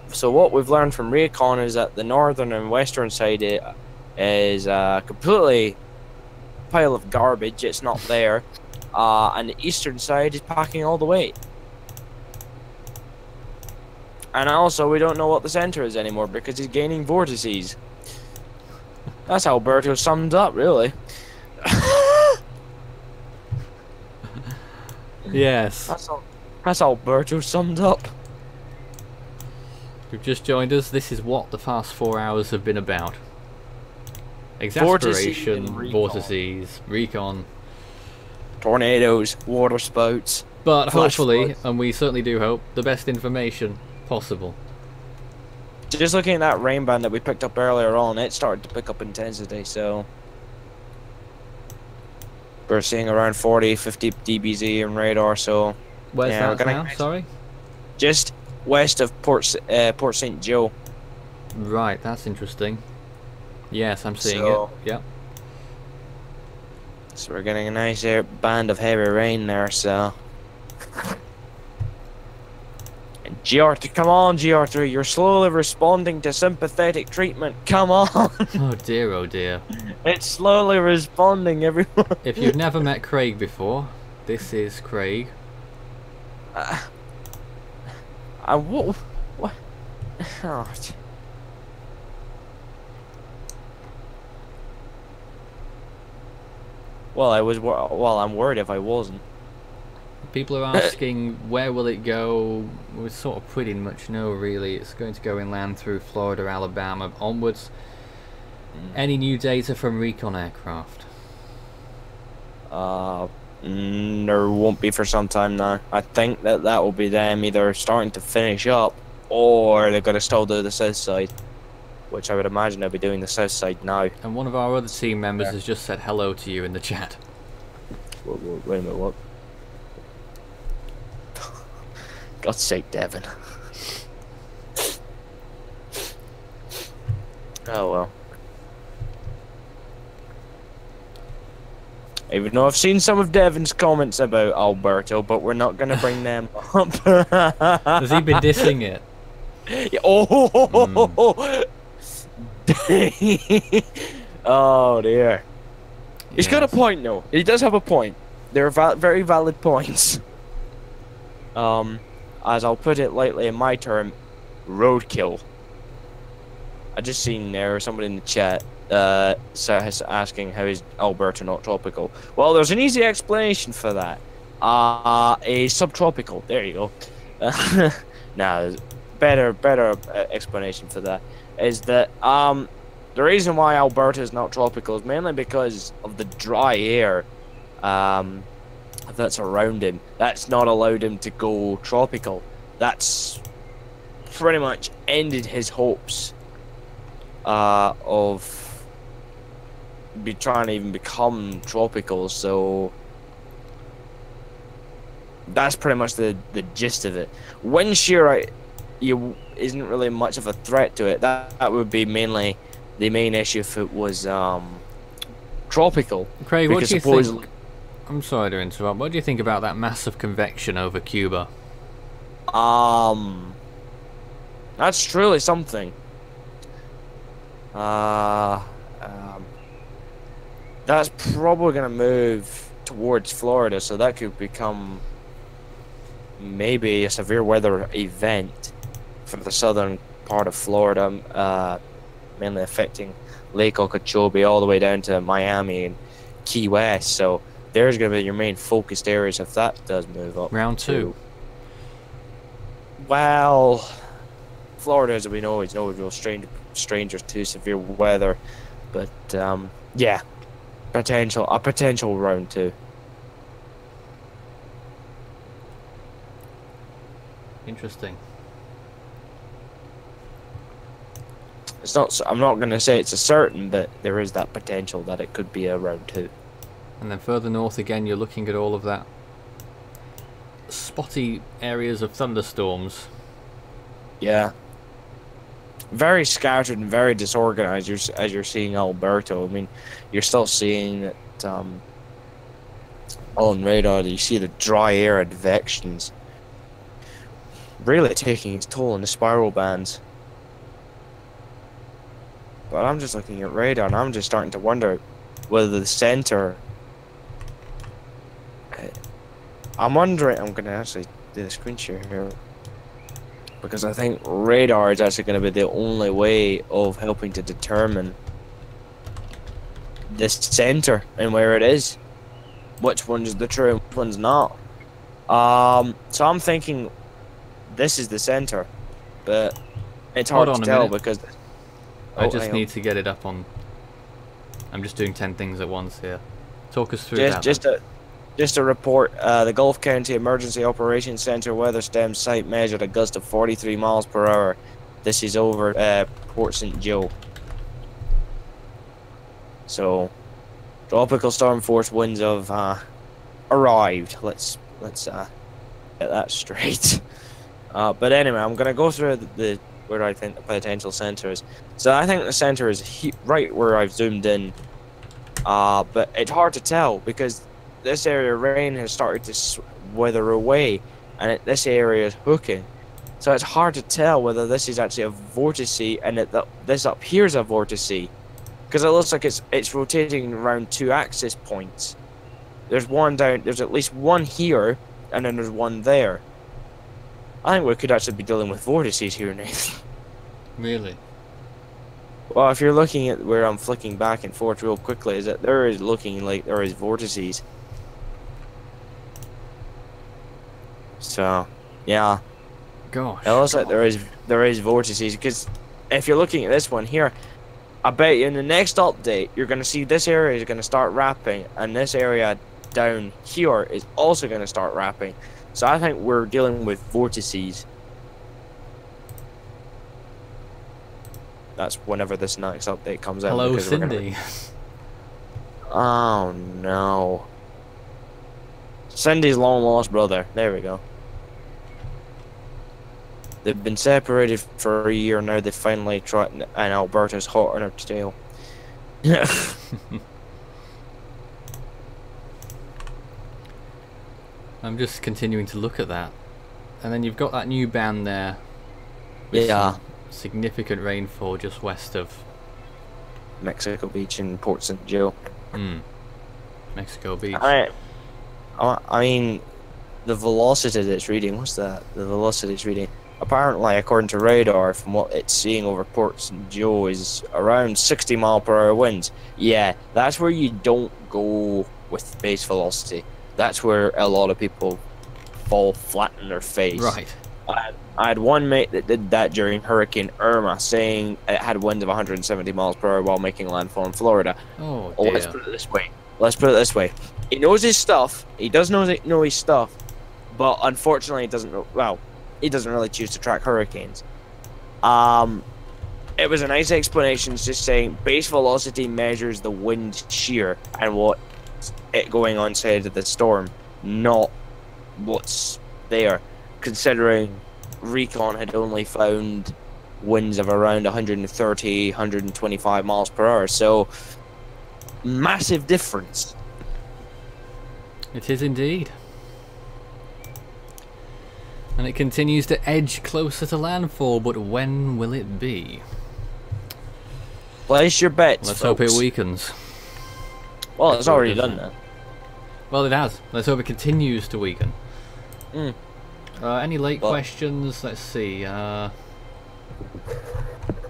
So what we've learned from Recon is that the northern and western side is completely pile of garbage. It's not there, and the eastern side is packing all the weight. And also, we don't know what the center is anymore because he's gaining vortices. That's how Alberto summed up, really. Yes. That's how Alberto summed up. If you've just joined us, this is what the past 4 hours have been about. Exasperation, vortices, recon. Tornadoes, water spouts. But hopefully, floods. and we certainly do hope, the best information possible. Just looking at that rain band that we picked up earlier on, it started to pick up intensity, so we're seeing around 40-50 dBz in radar, so Where's yeah, that now? Sorry? just west of Port St. Joe. Right, that's interesting. Yes, I'm seeing So- it. Yep. So we're getting a nice band of heavy rain there, so. And GR3, come on GR3, you're slowly responding to sympathetic treatment, come on! Oh dear, oh dear. It's slowly responding, everyone. If you've never met Craig before, this is Craig. What? Oh, well, I'm worried if I wasn't. People are asking where will it go. We sort of pretty much know, really. It's going to go inland through Florida, Alabama, onwards. Any new data from recon aircraft? There won't be for some time now. I think that will be them either starting to finish up, or they're going to still do the south side, which I would imagine they'll be doing the south side now. And one of our other team members has just said hello to you in the chat. Wait a minute, what? God's sake, Devin. Oh well. Even though I've seen some of Devin's comments about Alberto, but we're not gonna bring them up. Has he been dissing it? Yeah, oh, oh dear. He's got a Yes. point, though. He does have a point. They're very valid points. As I'll put it lightly in my term, roadkill. I just seen there somebody in the chat asking how is Alberta not tropical. Well, there's an easy explanation for that. A subtropical. There you go. Nah, better explanation for that is that the reason why Alberta is not tropical is mainly because of the dry air that's around him. That's not allowed him to go tropical. That's pretty much ended his hopes of trying to even become tropical. So that's pretty much the gist of it. Wind shear isn't really much of a threat to it. That would be mainly the main issue if it was tropical. Craig, what do you suppose- think? I'm sorry to interrupt. What do you think about that massive convection over Cuba? That's truly something. That's probably gonna move towards Florida, so that could become maybe a severe weather event for the southern part of Florida, mainly affecting Lake Okeechobee all the way down to Miami and Key West. So there's going to be your main focused areas if that does move up. Round two. Well, Florida, as we know, is no real stranger to severe weather, but yeah, a potential round two. Interesting. It's not. I'm not going to say it's a certain, but there is that potential that it could be a round two. And then further north again, you're looking at all of that spotty areas of thunderstorms. Yeah. Very scattered and very disorganized as you're seeing Alberto. I mean, you're still seeing it on radar. You see the dry air advections really taking its toll in the spiral bands. But I'm just looking at radar and I'm just starting to wonder whether the center... I'm wondering... I'm going to actually do the screen share here. Because I think radar is actually going to be the only way of helping to determine this center and where it is. Which one's the true and which one's not. So I'm thinking this is the center. But it's hard Hold to on a tell minute. because... I Oh, just hang on. need to get it up on... I'm just doing 10 things at once here. Talk us through that. Just a report. The Gulf County Emergency Operations Center weather stem site measured a gust of 43 miles per hour. This is over Port St. Joe. So, tropical storm force winds have arrived. Let's get that straight. But anyway, I'm gonna go through the where I think the potential center is. So I think the center is right where I've zoomed in. But it's hard to tell because this area of rain has started to weather away, and this area is hooking. So it's hard to tell whether this is actually a vortice and this up here is a vortice, because it looks like it's rotating around two axis points. There's one down. There's at least one here, and then there's one there. I think we could actually be dealing with vortices here, Nathan. Really? Well, if you're looking at where I'm flicking back and forth real quickly, is that there is looking like there is vortices. So, yeah. Gosh. It looks like there is vortices, because if you're looking at this one here, I bet you in the next update you're going to see this area is going to start wrapping, and this area down here is also going to start wrapping. So I think we're dealing with vortices. That's whenever this next update comes out. Hello, because we're gonna- Cindy. Oh no. Cindy's long lost brother. There we go. They've been separated for a year now. They finally tried, and Alberto's hot on her tail. I'm just continuing to look at that. And then you've got that new band there. With Yeah. some significant rainfall just west of Mexico Beach and Port St. Joe. Mexico Beach. I mean, the velocity that it's reading, what's that? The velocity it's reading. Apparently, according to radar, from what it's seeing over Port St. Joe, is around 60-mile-per-hour winds. Yeah, that's where you don't go with base velocity. That's where a lot of people fall flat on their face. Right. I had one mate that did that during Hurricane Irma, saying it had winds of 170 miles per hour while making landfall in Florida. Oh, Oh, dear. let's put it this way. He knows his stuff. He does know his stuff, but unfortunately, he doesn't know. Well, he doesn't really choose to track hurricanes. It was a nice explanation, just saying base velocity measures the wind shear and what it going on side of the storm, not what's there. Considering Recon had only found winds of around 130, 125 miles per hour, so massive difference. It is indeed. And it continues to edge closer to landfall, but when will it be? Place your bets, Let's folks. hope it weakens. Well, it's already done that. Well, it has. Let's hope it continues to weaken. Mm. Any late Well- questions? Let's see.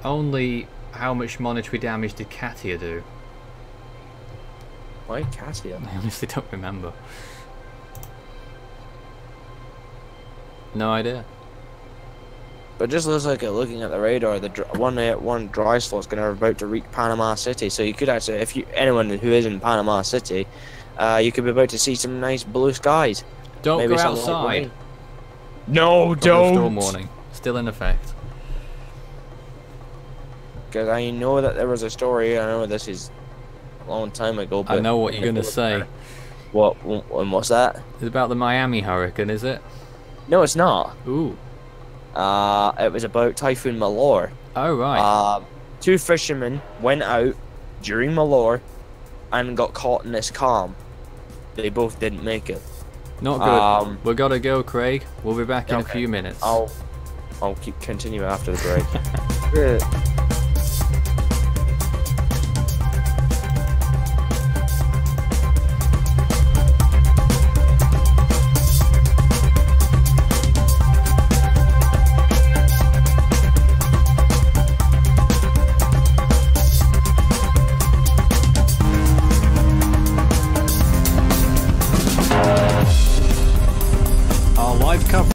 Only how much monetary damage did Katia do? Why Cassia? I honestly don't remember. No idea. But it just looks like it, looking at the radar, the one dry slot's gonna about to reach Panama City. So you could actually, if you anyone who is in Panama City, you could be about to see some nice blue skies. Don't Maybe go some light outside. rain. No, Storm don't. warning. Still in effect. Because I know that there was a story. I know this is a long time ago. But I know what you're going to say. What? And what's that? It's about the Miami hurricane, is it? No, it's not. Ooh. It was about Typhoon Malor. Oh, right. Two fishermen went out during Malor and got caught in this calm. They both didn't make it. Not good. We've got to go, Craig. We'll be back in a few minutes. I'll continue after the break. Our live coverage